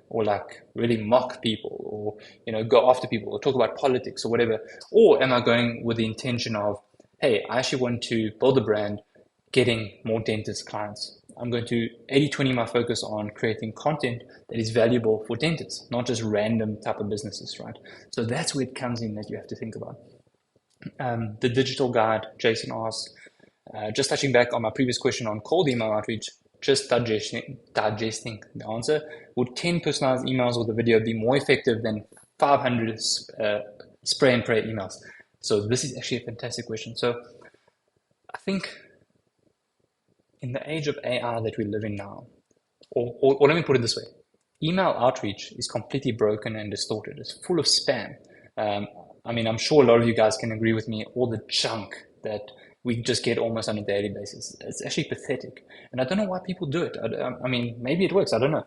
or like really mock people, or go after people, or talk about politics or whatever? Or am I going with the intention of, hey, I actually want to build a brand, getting more dentist clients. I'm going to 80-20 my focus on creating content that is valuable for dentists, not just random type of businesses, right? So that's where it comes in that you have to think about. The digital guide, Jason asks, just touching back on my previous question on cold email outreach, just digesting the answer, would 10 personalized emails with a video be more effective than 500 spray and pray emails? So this is actually a fantastic question. So I think in the age of AI that we live in now, or let me put it this way, email outreach is completely broken and distorted. It's full of spam. Um, I mean, I'm sure a lot of you guys can agree with me, all the junk that we just get almost on a daily basis. It's actually pathetic. And I don't know why people do it. I mean, maybe it works, I don't know.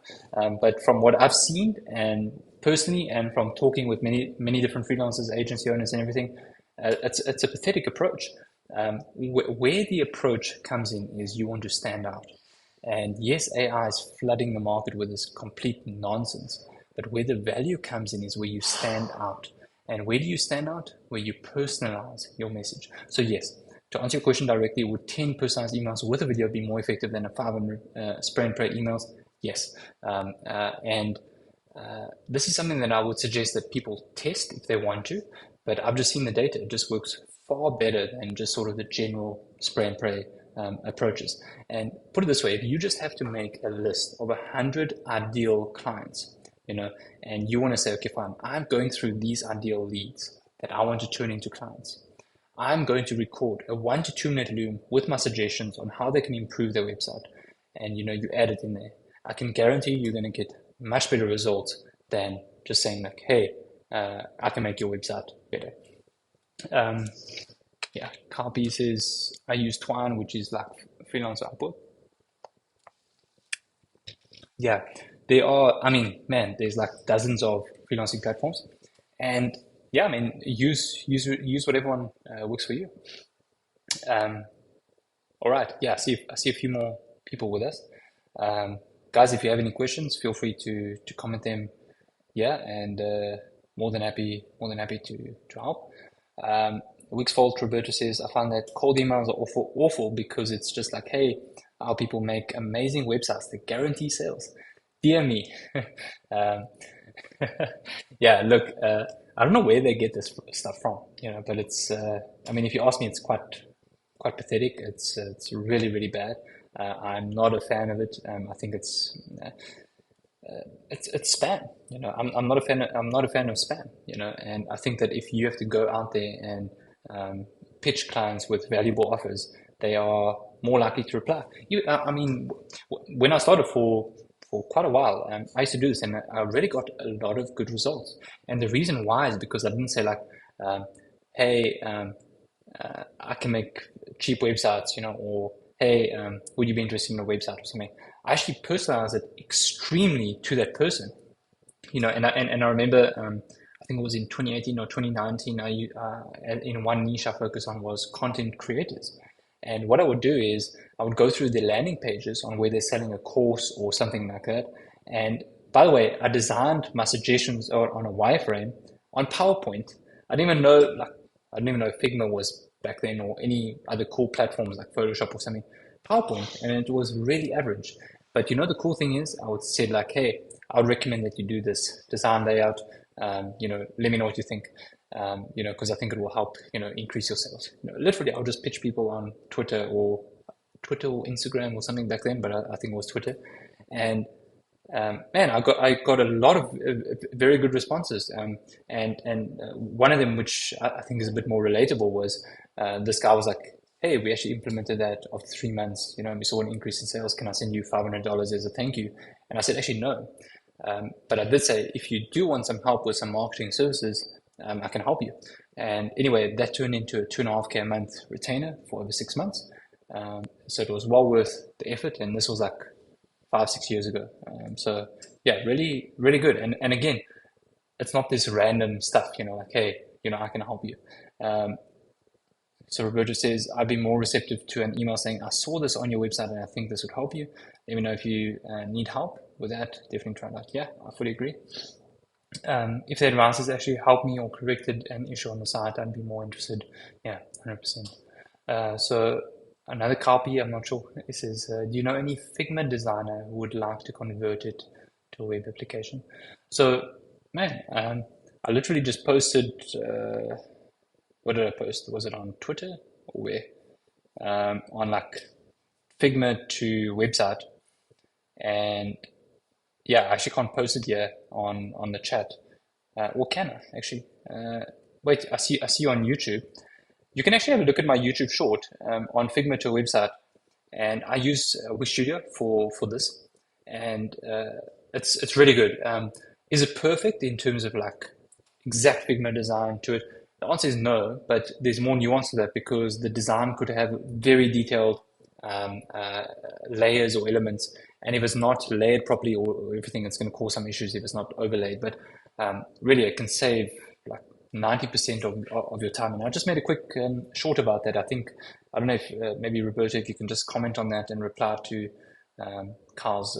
But from what I've seen and personally, and from talking with many different freelancers, agency owners and everything, it's a pathetic approach. Where the approach comes in is you want to stand out. And yes, AI is flooding the market with this complete nonsense. But where the value comes in is where you stand out. And where do you stand out? Where you personalize your message. So yes, to answer your question directly, would 10 personalized emails with a video be more effective than a 500 spray and pray emails? Yes. And this is something that I would suggest that people test if they want to, but I've just seen the data. It just works far better than just sort of the general spray and pray approaches. And put it this way, if you just have to make a list of 100 ideal clients, and you want to say, okay, fine, I'm going through these ideal leads that I want to turn into clients. I'm going to record a 1 to 2 minute loom with my suggestions on how they can improve their website. And you add it in there. I can guarantee you're going to get much better results than just saying like, hey, I can make your website better. Yeah, Copy says I use Twine, which is like freelance output. Yeah, there are, I mean, man, there's like dozens of freelancing platforms. And yeah, I mean, use whatever one works for you. All right, yeah, I see a few more people with us. Guys, if you have any questions, feel free to comment them. Yeah, and more than happy to help. Wixfold Roberto says, I find that cold emails are awful because it's just like, hey, our people make amazing websites that guarantee sales. Dear me. um, yeah, look, I don't know where they get this stuff from, but it's, I mean, if you ask me, it's quite pathetic. It's really bad. I'm not a fan of it. I think it's spam. I'm not a fan of spam. And I think that if you have to go out there and pitch clients with valuable offers, they are more likely to reply. I mean, when I started for quite a while, I used to do this, and I really got a lot of good results. And the reason why is because I didn't say like, hey, I can make cheap websites, or hey, would you be interested in a website or something? I actually personalize it extremely to that person, and I remember, I think it was in 2018 or 2019, in one niche I focused on was content creators. And what I would do is I would go through the landing pages on where they're selling a course or something like that. And by the way, I designed my suggestions on a wireframe on PowerPoint. I didn't even know Figma was back then, or any other cool platforms like Photoshop or something. PowerPoint, and it was really average. But the cool thing is, I would say like, hey, I would recommend that you do this design layout. Let me know what you think. Because I think it will help, increase your sales. Literally, I'll just pitch people on Twitter or Instagram or something back then, but I think it was Twitter. And man, I got a lot of very good responses. And one of them, which I think is a bit more relatable, was this guy was like, hey, we actually implemented that after 3 months. We saw an increase in sales. Can I send you $500 as a thank you? And I said, actually, no. But I did say, if you do want some help with some marketing services, I can help you. And anyway, that turned into a 2.5K a month retainer for over 6 months. So it was well worth the effort. And this was like 5-6 years ago. So yeah, really, really good. And again, it's not this random stuff, like, hey, I can help you. So Roberto says, I'd be more receptive to an email saying, I saw this on your website and I think this would help you. Let me know if you need help with that. Definitely try that. Yeah, I fully agree. If the advice has actually helped me or corrected an issue on the site, I'd be more interested. Yeah, 100%. So another copy, I'm not sure. It says, do you know any Figma designer who would like to convert it to a web application? So, man, I literally just posted, what did I post? Was it on Twitter or where? On like Figma to website. And yeah, I actually can't post it here on the chat. Or can I actually? Wait, I see you on YouTube. You can actually have a look at my YouTube short on Figma to a website, and I use Wish Studio for this, and it's really good. Is it perfect in terms of like exact Figma design to it? The answer is no, but there's more nuance to that because the design could have very detailed um, uh, layers or elements, and if it's not layered properly or everything, it's going to cause some issues if it's not overlaid. But really, it can save like 90% of your time. And I just made a quick short about that. I don't know if maybe Roberta, if you can just comment on that and reply to Carl's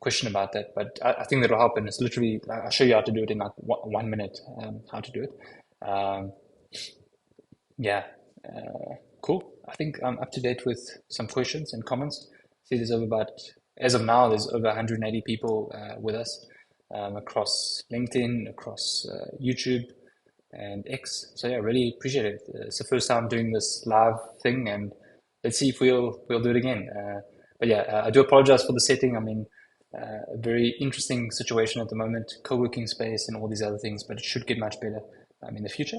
question about that. But I think that'll help. And it's literally, I'll show you how to do it in like 1 minute, how to do it. Yeah, cool. I think I'm up to date with some questions and comments. See, as of now, there's over 180 people with us across LinkedIn, across YouTube, and X. So yeah, really appreciate it. It's the first time doing this live thing, and let's see if we'll do it again. But yeah, I do apologize for the setting. I mean, a very interesting situation at the moment, co-working space and all these other things, but it should get much better in the future.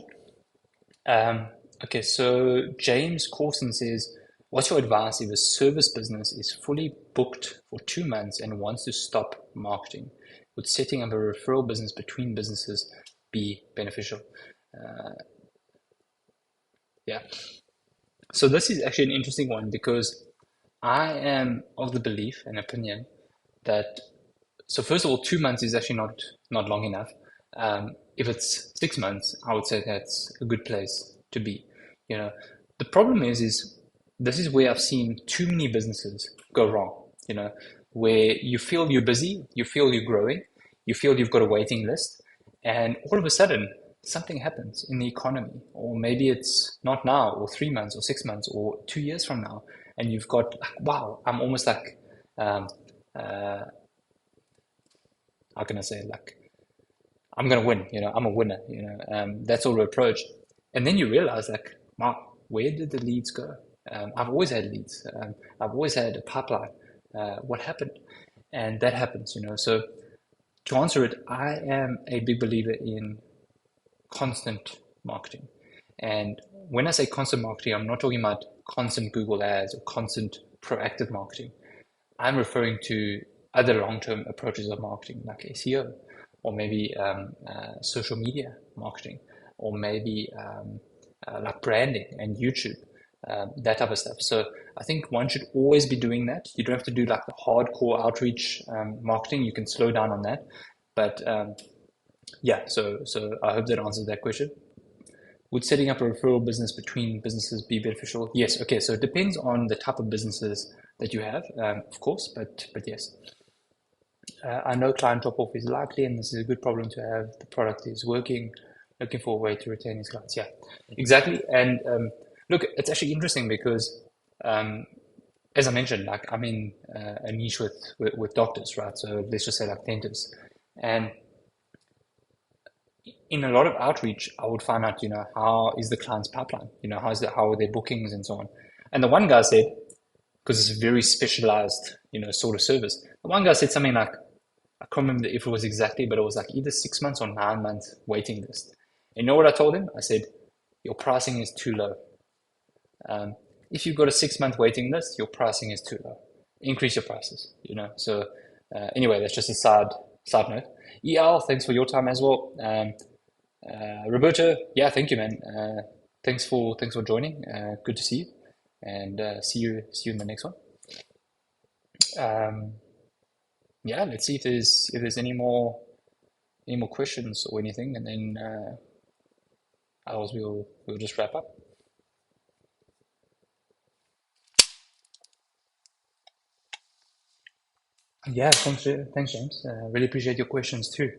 Um, okay, so James Corson says, what's your advice if a service business is fully booked for 2 months and wants to stop marketing? Would setting up a referral business between businesses be beneficial? Yeah. So this is actually an interesting one because I am of the belief and opinion that so first of all, 2 months is actually not long enough. If it's 6 months, I would say that's a good place to be. You know, the problem is this is where I've seen too many businesses go wrong. You know, where you feel you're busy, you feel you're growing, you feel you've got a waiting list, and all of a sudden something happens in the economy, or maybe it's not now, or 3 months, or 6 months, or 2 years from now, and you've got wow, I'm almost like um, uh, how can I say, like I'm gonna win, I'm a winner, that sort of approach. And then you realize like, wow, where did the leads go? I've always had leads. I've always had a pipeline. What happened? And that happens, So to answer it, I am a big believer in constant marketing. And when I say constant marketing, I'm not talking about constant Google ads or constant proactive marketing. I'm referring to other long-term approaches of marketing, like SEO, or maybe social media marketing, or maybe like branding and YouTube, that type of stuff. So I think one should always be doing that. You don't have to do like the hardcore outreach marketing. You can slow down on that. But yeah, so I hope that answers that question. Would setting up a referral business between businesses be beneficial? Yes. Okay. So it depends on the type of businesses that you have, of course, but yes. I know client drop-off is likely, and this is a good problem to have. The product is working, looking for a way to retain his clients. Yeah, exactly. And look, it's actually interesting because, um, as I mentioned, like I'm in a niche with doctors, right? So let's just say like dentists. And in a lot of outreach, I would find out, how is the client's pipeline? How are their bookings and so on. And the one guy said, because it's a very specialized, sort of service. The one guy said something like, I can't remember if it was exactly, but it was like either 6 months or 9 months waiting list. And you know what I told him? I said, your pricing is too low. If you've got a 6 month waiting list, your pricing is too low. Increase your prices, So anyway, that's just a side note. EL, thanks for your time as well. Roberto, yeah, thank you, man. Thanks for joining. Good to see you, and see you in the next one. Um, yeah, let's see if there's any more questions or anything, and then otherwise we'll just wrap up. Yeah, thanks, James. Really appreciate your questions too.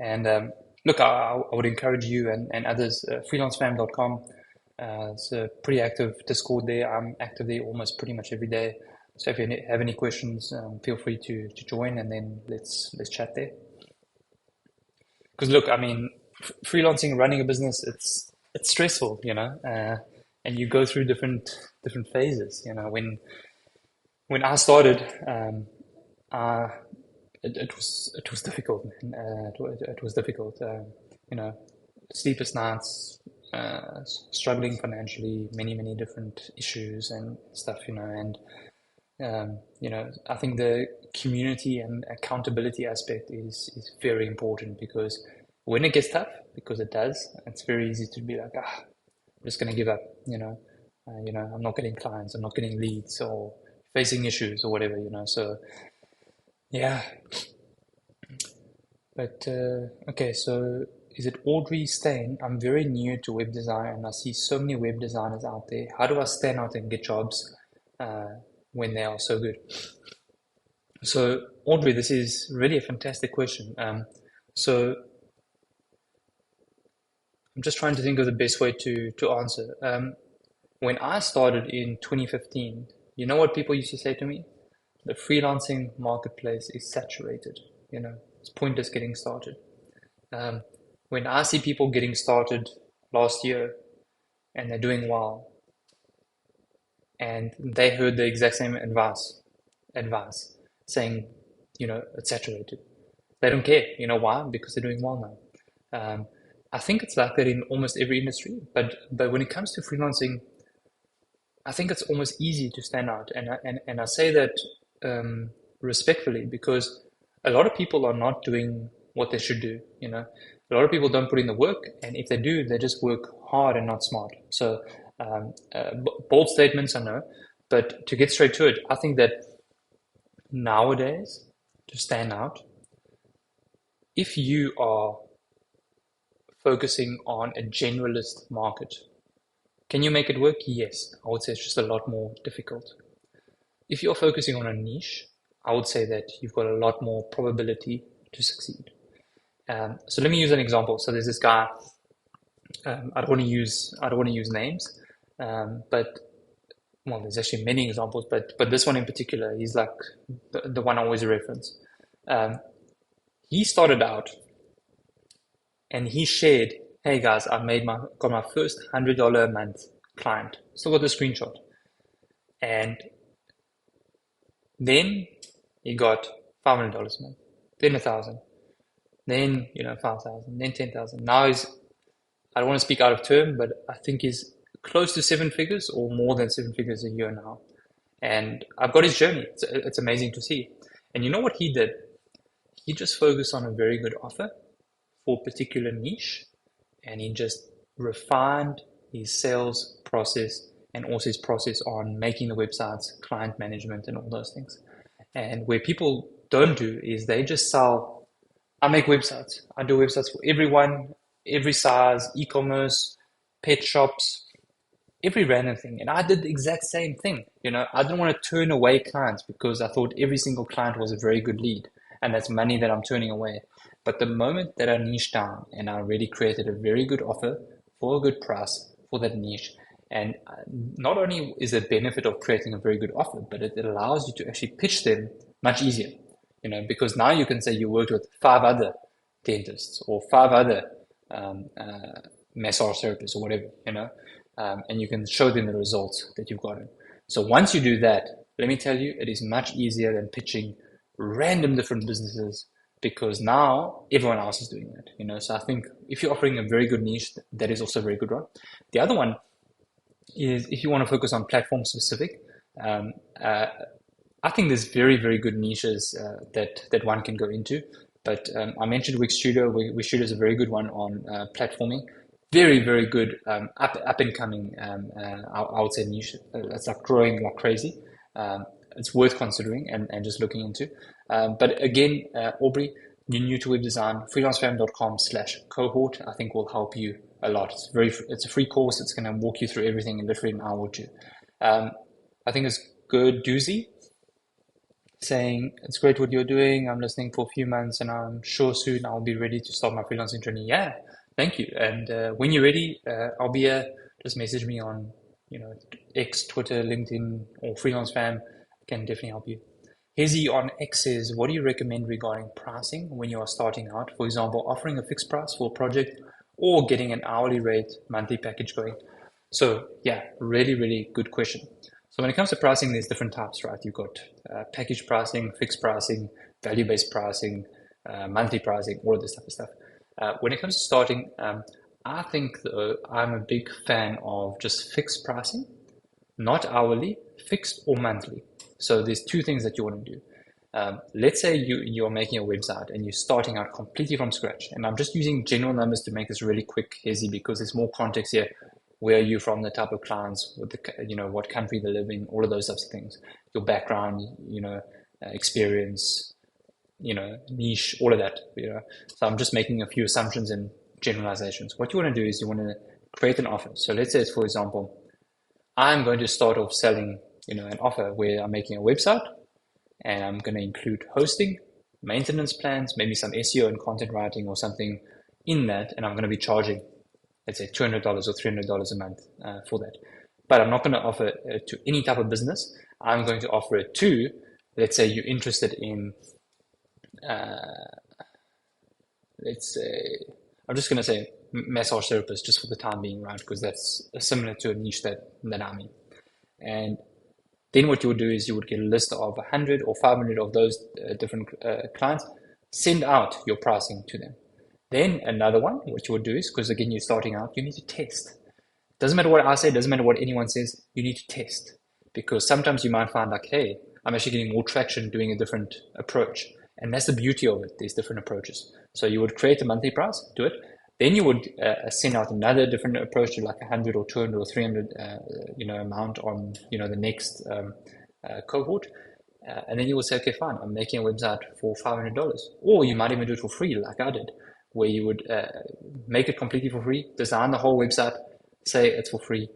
And look, I would encourage you and others, freelancefam.com. It's a pretty active Discord there. I'm active there almost pretty much every day. So if you have any questions, feel free to join, and then let's chat there. Because look, I mean, freelancing, running a business, it's stressful, and you go through different phases. When I started, uh, it was difficult, man. It was difficult. You know, sleepless nights, struggling financially, many different issues and stuff, and I think the community and accountability aspect is very important, because when it gets tough, because it does, it's very easy to be like, I'm just going to give up, I'm not getting clients, I'm not getting leads, or facing issues or whatever, so yeah. But okay, so is it Audrey Stain? I'm very new to web design and I see so many web designers out there. How do I stand out and get jobs uh, when they are so good? So Audrey, this is really a fantastic question. So I'm just trying to think of the best way to answer. When I started in 2015, you know what people used to say to me? The freelancing marketplace is saturated. It's pointless getting started. Um, when I see people getting started last year and they're doing well, and they heard the exact same advice saying, it's saturated. They don't care. You know why? Because they're doing well now. I think it's like that in almost every industry, but when it comes to freelancing, I think it's almost easy to stand out, and I say that respectfully, because a lot of people are not doing what they should do. A lot of people don't put in the work, and if they do, they just work hard and not smart. So bold statements, I know, but to get straight to it, I think that nowadays, to stand out, if you are focusing on a generalist market, can you make it work? Yes. I would say it's just a lot more difficult. If you're focusing on a niche, I would say that you've got a lot more probability to succeed. So let me use an example. So there's this guy. I don't want to use names, but well, there's actually many examples, but this one in particular, he's like the one I always reference. He started out and he shared, "Hey guys, got my first $100 a month client." Still got the screenshot, and then he got $500 a month, then 1,000, then 5,000, then 10,000. Now I don't want to speak out of term, but I think he's close to seven figures or more than seven figures a year now. And I've got his journey. It's amazing to see. And you know what he did? He just focused on a very good offer for a particular niche, and he just refined his sales process and also his process on making the websites, client management, and all those things. And where people don't do is they just sell, I make websites. I do websites for everyone, every size, e-commerce, pet shops, every random thing. And I did the exact same thing. I didn't want to turn away clients because I thought every single client was a very good lead, and that's money that I'm turning away. But the moment that I niched down and I already created a very good offer for a good price for that niche, and not only is the benefit of creating a very good offer, but it allows you to actually pitch them much easier, because now you can say you worked with five other dentists or five other massage therapists or whatever, and you can show them the results that you've gotten. So once you do that, let me tell you, it is much easier than pitching random different businesses, because now everyone else is doing that. So I think if you're offering a very good niche, that is also a very good one. The other one is if you want to focus on platform specific. I think there's very good niches that one can go into. But I mentioned Wix Studio. Wix Studio is a very good one on platforming. Very good up and coming. I would say niche. It's like growing like crazy. It's worth considering and just looking into. But again, Aubrey, you're new to web design. freelancefam.com/cohort I think will help you a lot. It's a free course. It's going to walk you through everything in literally an hour or two. I think it's good. Doozy saying, "It's great what you're doing. I'm listening for a few months and I'm sure soon I'll be ready to start my freelancing journey." Yeah, thank you. And when you're ready, I'll be here. Just message me on, X, Twitter, LinkedIn, or Freelance Fam. I can definitely help you. Hezi on X says, "What do you recommend regarding pricing when you are starting out? For example, offering a fixed price for a project or getting an hourly rate monthly package going?" So yeah, really good question. So when it comes to pricing, there's different types, right? You've got package pricing, fixed pricing, value-based pricing, monthly pricing, all of this type of stuff. When it comes to starting, I think though, I'm a big fan of just fixed pricing, not hourly, fixed or monthly. So there's two things that you want to do. Let's say you're making a website and you're starting out completely from scratch. And I'm just using general numbers to make this really quick, Hezi, because there's more context here. Where are you from, the type of clients, what what country they live in, all of those types of things, your background, experience, niche, all of that. So I'm just making a few assumptions and generalizations. What you want to do is you want to create an offer. So let's say, for example, I'm going to start off selling, an offer where I'm making a website and I'm going to include hosting, maintenance plans, maybe some SEO and content writing or something in that, and I'm going to be charging, let's say, $200 or $300 a month for that. But I'm not going to offer it to any type of business. I'm going to offer it to, let's say, you're interested in, let's say, I'm just going to say massage therapist just for the time being, right? Because that's similar to a niche that I'm in. And then what you would do is you would get a list of 100 or 500 of those different clients, send out your pricing to them. Then another one, what you would do is, because again, you're starting out, you need to test. Doesn't matter what I say, doesn't matter what anyone says, you need to test. Because sometimes you might find like, hey, I'm actually getting more traction doing a different approach. And that's the beauty of it. There's different approaches. So you would create a monthly price, do it. Then you would send out another different approach to like 100 or 200 or 300, amount on, the next cohort. And then you will say, okay, fine, I'm making a website for $500. Or you might even do it for free, like I did, where you would make it completely for free, design the whole website, say it's for free,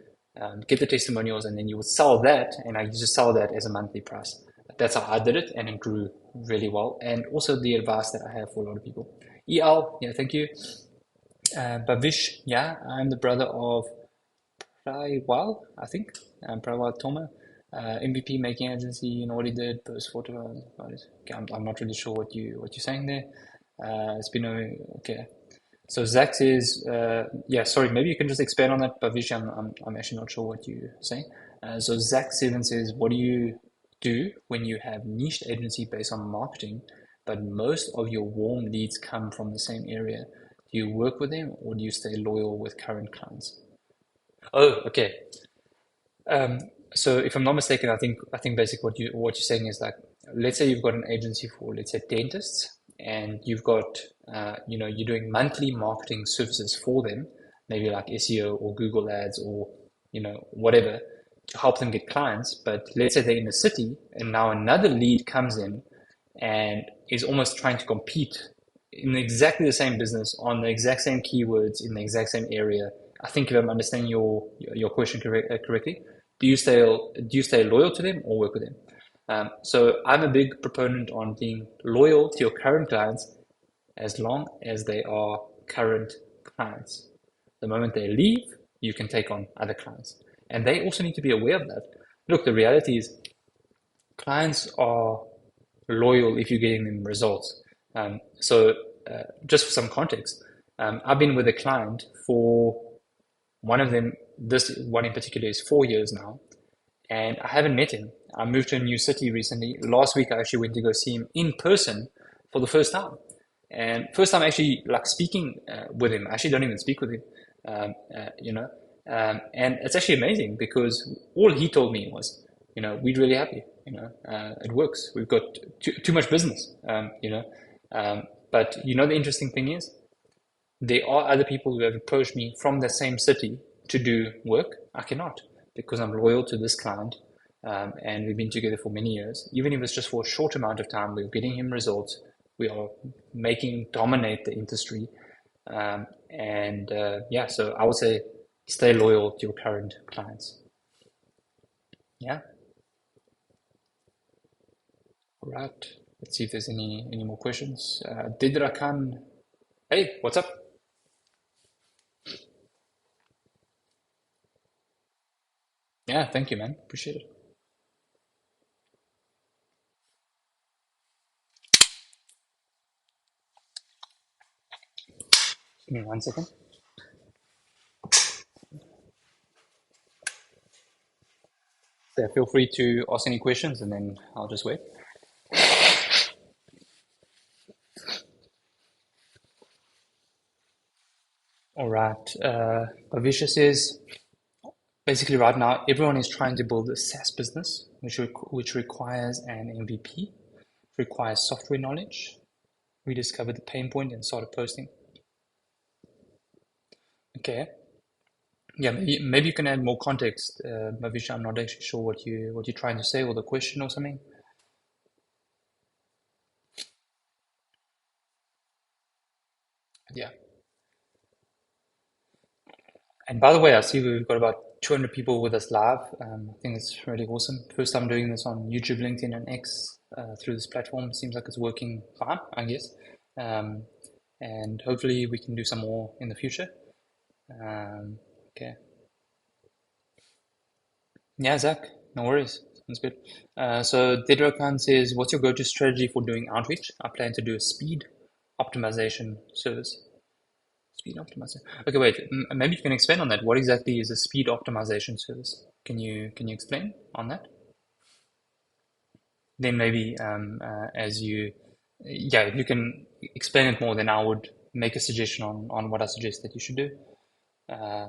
get the testimonials, and then you would sell that. And I used to sell that as a monthly price. That's how I did it, and it grew really well. And also the advice that I have for a lot of people. EL, yeah, thank you. Bavish, yeah, I'm the brother of Praiwal, I think. Praiwal Toma, MVP making agency, what he did, post photo. Okay, I'm not really sure what you're saying there. It's been okay. So Zach says, yeah, sorry, maybe you can just expand on that, Bavish. I'm actually not sure what you're saying. So Zach7 says, what do you do when you have niched agency based on marketing, but most of your warm leads come from the same area? Do you work with them or do you stay loyal with current clients? Oh, okay. Um, so if I'm not mistaken, I think basically what you're saying is like, let's say you've got an agency for, let's say, dentists, and you've got you're doing monthly marketing services for them, maybe like SEO or Google Ads or whatever to help them get clients. But let's say they're in the city and now another lead comes in and is almost trying to compete in exactly the same business on the exact same keywords in the exact same area. I think if I'm understanding your question correctly, do you stay loyal to them or work with them? So I'm a big proponent on being loyal to your current clients as long as they are current clients. The moment they leave, you can take on other clients. And they also need to be aware of that. Look, the reality is clients are loyal if you're getting them results. Just for some context, I've been with a client for one of them, this one in particular is 4 years now, and I haven't met him. I moved to a new city recently. Last week, I actually went to go see him in person for the first time. And first time actually like speaking with him. I actually don't even speak with him, um, uh, you know. And it's actually amazing because all he told me was, we're really happy. It works. We've got too much business. But the interesting thing is, there are other people who have approached me from the same city to do work. I cannot because I'm loyal to this client, and we've been together for many years. Even if it's just for a short amount of time, we're getting him results. We are making him dominate the industry. Yeah, so I would say stay loyal to your current clients. Yeah. All right. Let's see if there's any more questions. Didrakan, hey, what's up? Yeah, thank you, man. Appreciate it. Give me 1 second. Yeah, feel free to ask any questions and then I'll just wait. All right. Bhavisha says basically right now everyone is trying to build a SaaS business, which requires an MVP, requires software knowledge. We discovered the pain point and started posting. Okay. Yeah, maybe you can add more context, Bhavisha. I'm not actually sure what you're trying to say or the question or something. Yeah. And by the way, I see we've got about 200 people with us live. I think it's really awesome. First time doing this on YouTube, LinkedIn, and X through this platform. Seems like it's working fine, I guess. Um, and hopefully we can do some more in the future. Um, okay. Yeah, Zach, no worries. Sounds good. So Dedra Khan says, what's your go-to strategy for doing outreach? I plan to do a speed optimization service. Speed optimization. Okay, wait. Maybe you can expand on that. What exactly is a speed optimization service? Can you explain on that? Then maybe as you, yeah, if you can explain it more, then I would make a suggestion on what I suggest that you should do. Uh,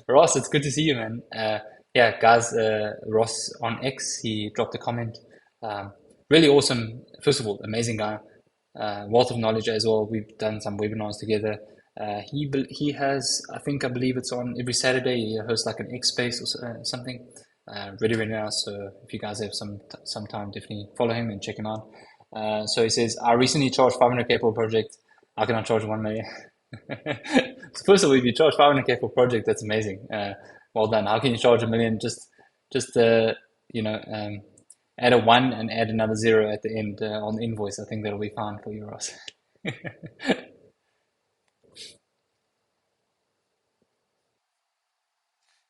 Ross, it's good to see you, man. Yeah, guys, Ross on X, he dropped a comment. Really awesome. First of all, amazing guy. Wealth of knowledge as well. We've done some webinars together. He has, I believe it's on every Saturday. He hosts like an X space or something. Really, really nice. So if you guys have some time, definitely follow him and check him out. So he says, I recently charged 500K for a project. How can I charge 1 million? First of all, if you charge 500K for a project, that's amazing. Well done. How can you charge 1 million? Just you know, add a one and add another zero at the end on the invoice. I think that'll be fine for you, Ross.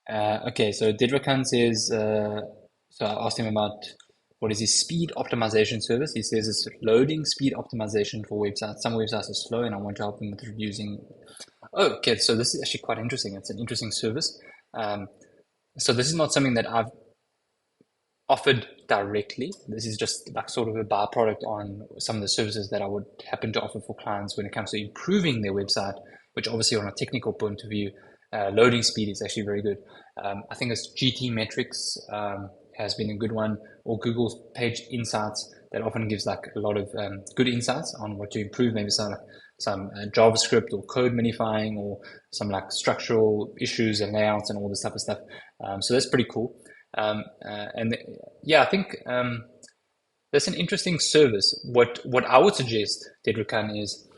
Okay, so Didrakhan says, so I asked him about what is his speed optimization service. He says it's loading speed optimization for websites. Some websites are slow and I want to help them with reducing. Oh, okay, so this is actually quite interesting. It's an interesting service. Um, so this is not something that I've offered directly. This is just like sort of a byproduct on some of the services that I would happen to offer for clients when it comes to improving their website, which obviously on a technical point of view, loading speed is actually very good. I think it's GT Metrics has been a good one, or Google's Page Insights that often gives like a lot of good insights on what to improve, maybe some JavaScript or code minifying or some like structural issues and layouts and all this type of stuff. So that's pretty cool. And yeah, I think that's an interesting service. What I would suggest, Tedrikan, is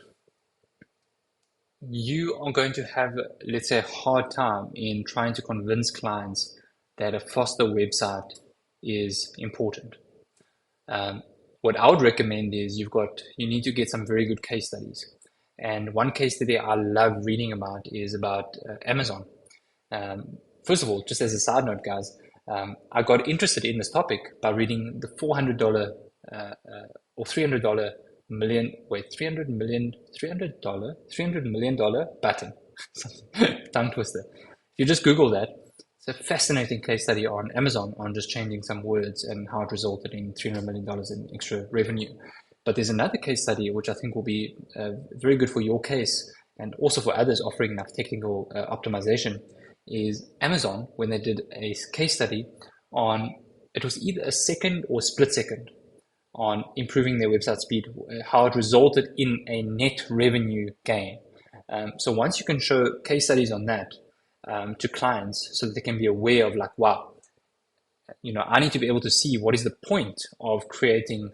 you are going to have, let's say, a hard time in trying to convince clients that a faster website is important. What I would recommend is you need to get some very good case studies. And one case study I love reading about is about Amazon. First of all, just as a side note, guys, I got interested in this topic by reading the $400 or $300 million, wait, $300 million button. Tongue twister. If you just Google that, it's a fascinating case study on Amazon on just changing some words and how it resulted in $300 million in extra revenue. But there's another case study which I think will be very good for your case and also for others offering enough technical optimization is Amazon when they did a case study on it was either a second or split second on improving their website speed, how it resulted in a net revenue gain. So once you can show case studies on that to clients so that they can be aware of like, wow, I need to be able to see what is the point of creating,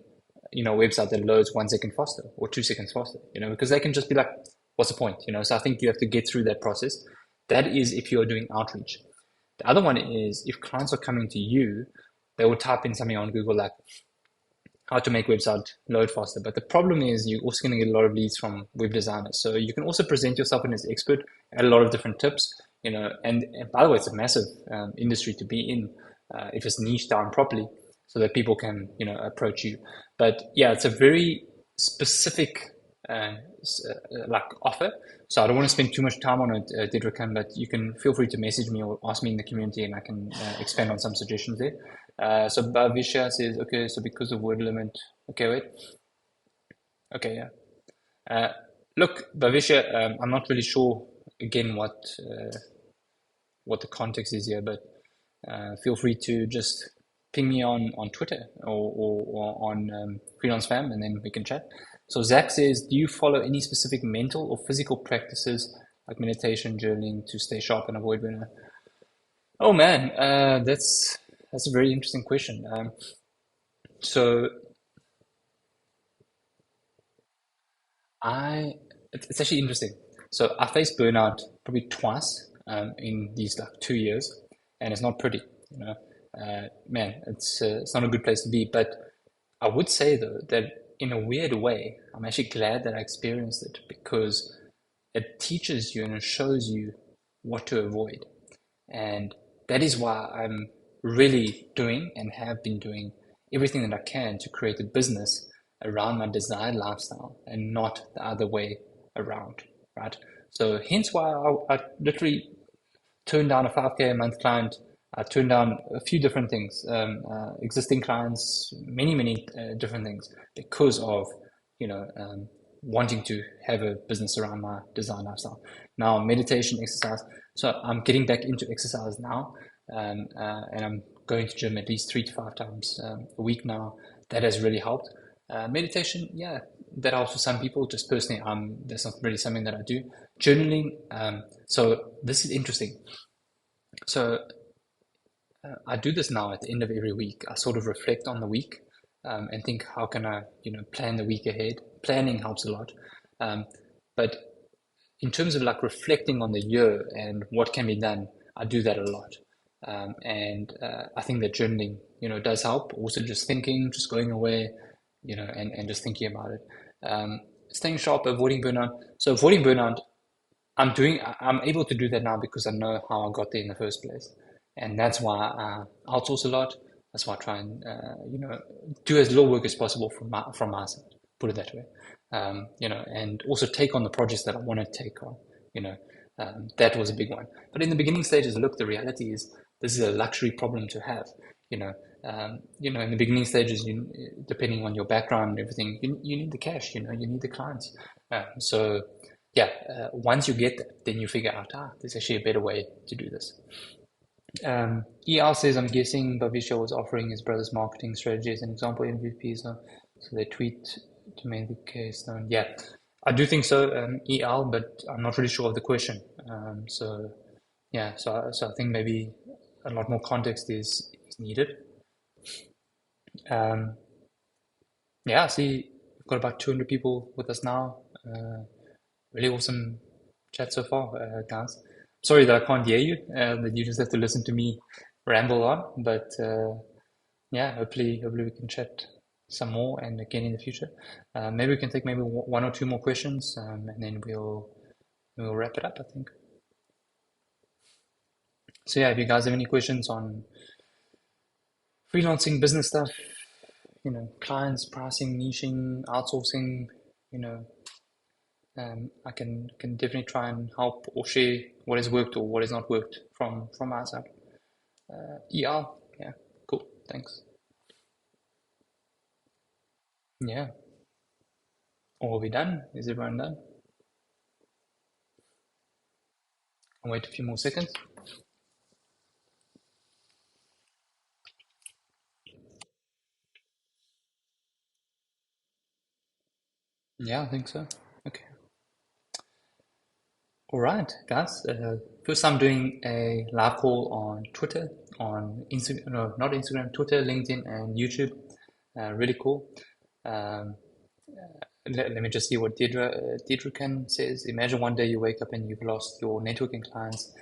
a website that loads 1 second faster or 2 seconds faster, because they can just be like, what's the point? So I think you have to get through that process. That is if you're doing outreach. The other one is if clients are coming to you, they will type in something on Google like how to make website load faster. But the problem is you're also going to get a lot of leads from web designers. So you can also present yourself as an expert, add a lot of different tips, and by the way, it's a massive industry to be in if it's niched down properly so that people can, approach you. But yeah, it's a very specific like offer. So I don't want to spend too much time on it, Didrikan, but you can feel free to message me or ask me in the community and I can expand on some suggestions there. So Bhavisha says, okay, so because of word limit, okay, wait. Okay, yeah. Look, Bhavisha, I'm not really sure again what the context is here, but feel free to just ping me on Twitter or on Freelance Fam, and then we can chat. So Zach says, do you follow any specific mental or physical practices like meditation, journaling to stay sharp and avoid burnout? Oh man, that's a very interesting question. So I it's actually interesting. So I faced burnout probably twice in these like 2 years, and it's not pretty. You know, man, it's not a good place to be. But I would say though that in a weird way, I'm actually glad that I experienced it because it teaches you and it shows you what to avoid. And that is why I'm really doing and have been doing everything that I can to create a business around my desired lifestyle and not the other way around, right? So hence why I literally turned down a 5K a month client. I turned down a few different things, existing clients, many different things because of, wanting to have a business around my design lifestyle. Now, meditation, exercise. So I'm getting back into exercise now, and I'm going to gym at least 3 to 5 times a week now. That has really helped. Meditation, yeah, that helps for some people. Just personally, that's not really something that I do. Journaling. So this is interesting. So I do this now at the end of every week. I sort of reflect on the week and think, how can I, plan the week ahead? Planning helps a lot. Um, but in terms of like reflecting on the year and what can be done, I do that a lot. And I think that journaling, does help. Also, just thinking, just going away, and just thinking about it. Staying sharp, avoiding burnout. So avoiding burnout, I'm able to do that now because I know how I got there in the first place. And that's why I outsource a lot. That's why I try and, do as little work as possible from my side, put it that way. And also take on the projects that I want to take on, you know, that was a big one. But in the beginning stages, look, the reality is this is a luxury problem to have, you know. In the beginning stages, depending on your background and everything, you need the cash, you need the clients. So yeah, once you get that, then you figure out, there's actually a better way to do this. ER says, I'm guessing Bhavisha was offering his brother's marketing strategy as an example MVP, so they tweet to make the case known. Yeah, I do think so, EL, but I'm not really sure of the question. So yeah, so I think maybe a lot more context is needed. Um, yeah, I see we've got about 200 people with us now. Really awesome chat so far, guys. Sorry that I can't hear you, that you just have to listen to me ramble on, but yeah, hopefully we can chat some more and again in the future. Maybe we can take maybe one or two more questions, and then we'll wrap it up, I think. So yeah, if you guys have any questions on freelancing, business stuff, clients, pricing, niching, outsourcing, you know, I can definitely try and help or share what has worked or what has not worked from our side. ER, yeah, cool, thanks. Yeah, or are we done? Is everyone done? I'll wait a few more seconds. Yeah, I think so. Okay. All right, guys. First time doing a live call on Twitter, on Instagram, no, not Instagram, Twitter, LinkedIn, and YouTube. Really cool. Um, let me just see what Deirdre can says. Imagine one day you wake up and you've lost your networking clients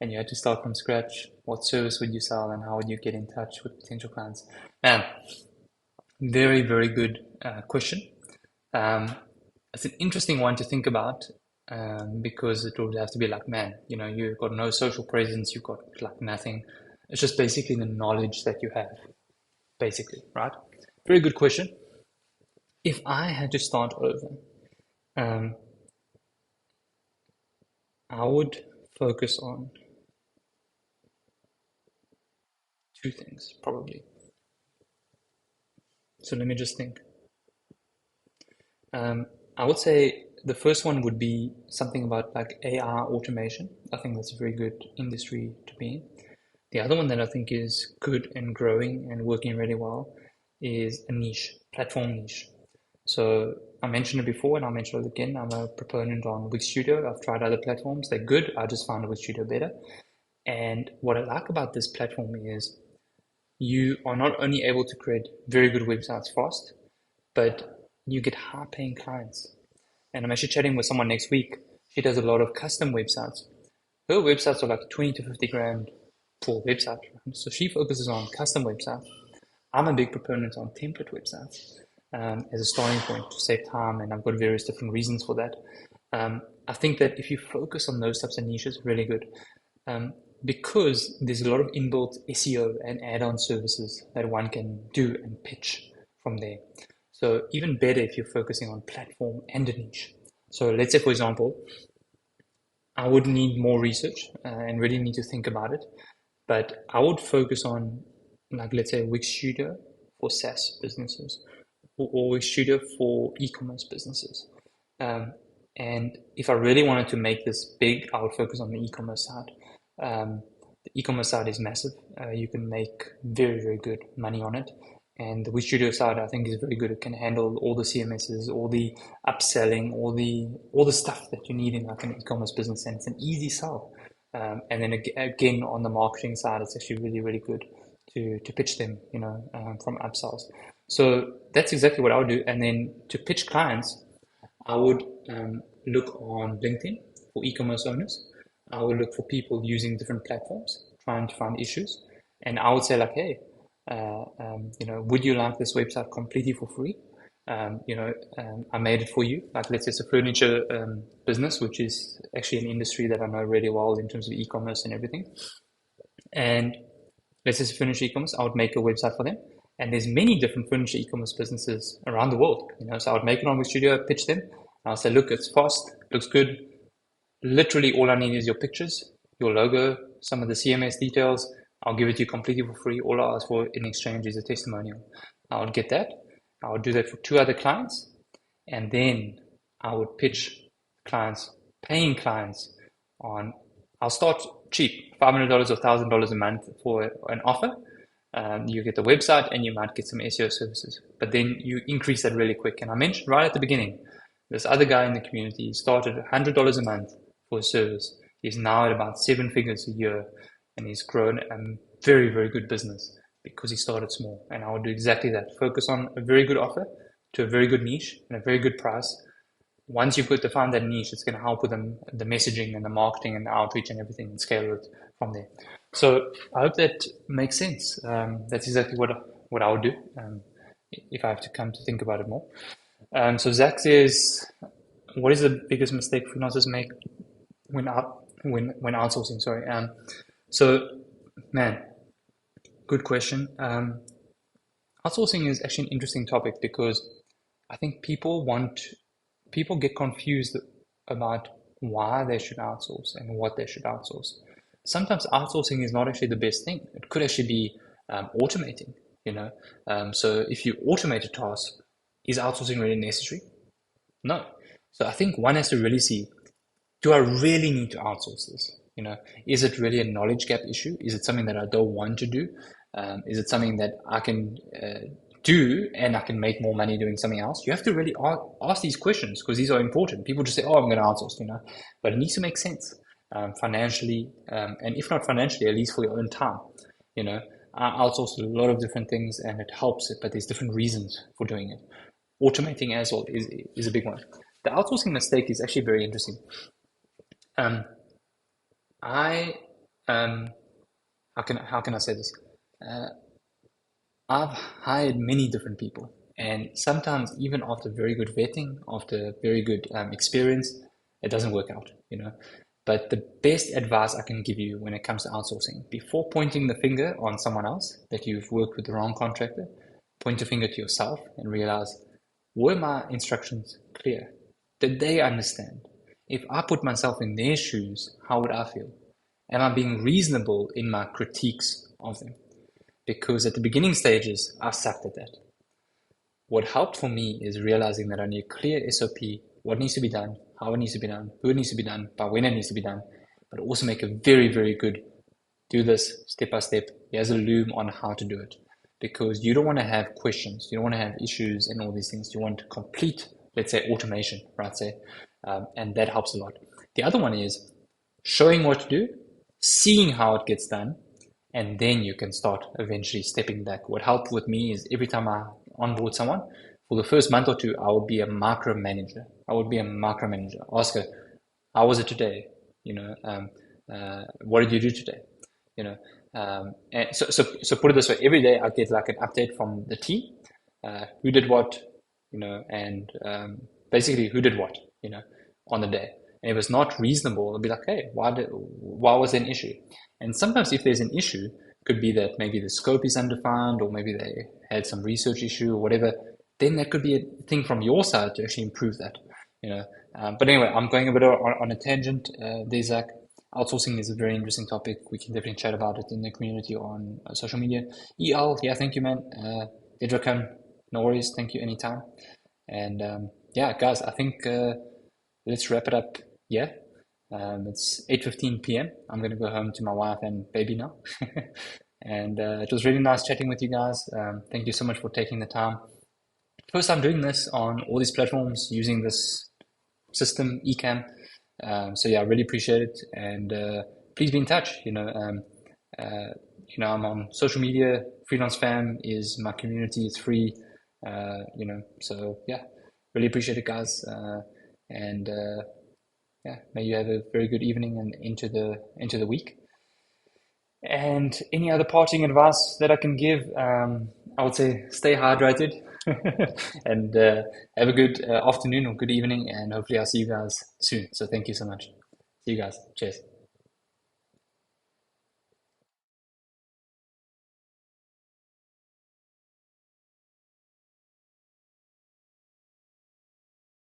and you had to start from scratch. What service would you sell and how would you get in touch with potential clients? Man, very, very good question. Um, it's an interesting one to think about because it would have to be like, man, you've got no social presence, you've got like nothing. It's just basically the knowledge that you have, basically, right? Very good question. If I had to start over, um, I would focus on two things, probably. So let me just think. I would say the first one would be something about like AI automation. I think that's a very good industry to be in. The other one that I think is good and growing and working really well is a niche, platform niche. So I mentioned it before and I'll mention it again. I'm a proponent on Wix Studio. I've tried other platforms. They're good. I just found Wix Studio better. And what I like about this platform is you are not only able to create very good websites fast, but you get high paying clients. And I'm actually chatting with someone next week. She does a lot of custom websites. Her websites are like 20 to 50 grand for website. So she focuses on custom websites. I'm a big proponent on template websites as a starting point to save time, and I've got various different reasons for that. I think that if you focus on those types of niches, really good. Um, because there's a lot of inbuilt SEO and add-on services that one can do and pitch from there. So even better if you're focusing on platform and a niche. So let's say, for example, I would need more research and really need to think about it, but I would focus on, like, let's say, Wix Studio for SaaS businesses or Wix Studio for e-commerce businesses. Um, and if I really wanted to make this big, I would focus on the e-commerce side. The e-commerce side is massive. You can make very, very good money on it. And the Wix Studio side, I think, is very good. It can handle all the CMSs, all the upselling, all the stuff that you need in like an e-commerce business, and it's an easy sell. And then again, on the marketing side, it's actually really, really good to pitch them, from upsells. So that's exactly what I would do. And then to pitch clients, I would look on LinkedIn for e-commerce owners. I would look for people using different platforms, trying to find issues. And I would say like, hey, would you like this website completely for free? I made it for you. Like, let's say it's a furniture business, which is actually an industry that I know really well in terms of e-commerce and everything. And let's say it's a furniture e-commerce, I would make a website for them. And there's many different furniture e-commerce businesses around the world. So I would make it on Wix Studio, pitch them. I'll say, look, it's fast, looks good. Literally all I need is your pictures, your logo, some of the CMS details. I'll give it to you completely for free. All I ask for in exchange is a testimonial. I would get that. I would do that for 2 other clients. And then I would pitch clients, paying clients on, I'll start cheap, $500 or $1,000 a month for an offer. You get the website and you might get some SEO services, but then you increase that really quick. And I mentioned right at the beginning, this other guy in the community started $100 a month for a service. He's now at about 7 figures a year, and he's grown a very, very good business because he started small. And I would do exactly that. Focus on a very good offer to a very good niche and a very good price. Once you've got to find that niche, it's going to help with the messaging and the marketing and the outreach and everything, and scale it from there. So I hope that makes sense. That's exactly what I would do if I have to come to think about it more. So Zach says, what is the biggest mistake freelancers make when outsourcing? Sorry. So, man, good question. Outsourcing is actually an interesting topic because I think people get confused about why they should outsource and what they should outsource. Sometimes outsourcing is not actually the best thing. It could actually be automating, So if you automate a task, is outsourcing really necessary? No. So I think one has to really see, do I really need to outsource this? Is it really a knowledge gap issue? Is it something that I don't want to do? Is it something that I can do and I can make more money doing something else? You have to really ask these questions because these are important. People just say, oh, I'm going to outsource, but it needs to make sense financially, and if not financially, at least for your own time. I outsource a lot of different things and it helps it, but there's different reasons for doing it. Automating as well is a big one. The outsourcing mistake is actually very interesting. I how can I say this? I've hired many different people, and sometimes even after very good vetting, after very good experience, it doesn't work out. But the best advice I can give you when it comes to outsourcing, before pointing the finger on someone else that you've worked with the wrong contractor, point a finger to yourself and realize, were my instructions clear? Did they understand? If I put myself in their shoes, how would I feel? Am I being reasonable in my critiques of them? Because at the beginning stages, I sucked at that. What helped for me is realizing that I need a clear SOP what needs to be done, how it needs to be done, who it needs to be done, by when it needs to be done, but also make a very, very good do this step by step. Here's a loom on how to do it. Because you don't want to have questions, you don't want to have issues and all these things. You want complete, let's say, automation, right? Say, and that helps a lot. The other one is showing what to do, seeing how it gets done, and then you can start eventually stepping back. What helped with me is every time I onboard someone, for the first month or two, I would be a micromanager. I would be a micromanager. Ask her, how was it today? You know, what did you do today? You know, and so put it this way: every day I get like an update from the team, who did what, you know, and basically who did what, you know, on the day. And if it's not reasonable, it'll be like, hey, why was there an issue? And sometimes if there's an issue, it could be that maybe the scope is undefined, or maybe they had some research issue or whatever. Then that could be a thing from your side to actually improve that, you know. But anyway, I'm going a bit on a tangent. There's like outsourcing is a very interesting topic. We can definitely chat about it in the community on social media. EL, yeah, thank you, man. Idrakam, no worries, thank you anytime. And yeah, guys, I think let's wrap it up. Yeah, it's 8:15 p.m. I'm gonna go home to my wife and baby now. And it was really nice chatting with you guys. Thank you so much for taking the time. First time doing this on all these platforms using this system, Ecamm. So yeah, I really appreciate it, and please be in touch. I'm on social media. Freelance Fam is my community. It's free. So yeah, really appreciate it, guys. And yeah, may you have a very good evening and into the week. And any other parting advice that I can give? I would say stay hydrated and have a good afternoon or good evening, and hopefully I'll see you guys soon. So thank you so much. See you guys. Cheers.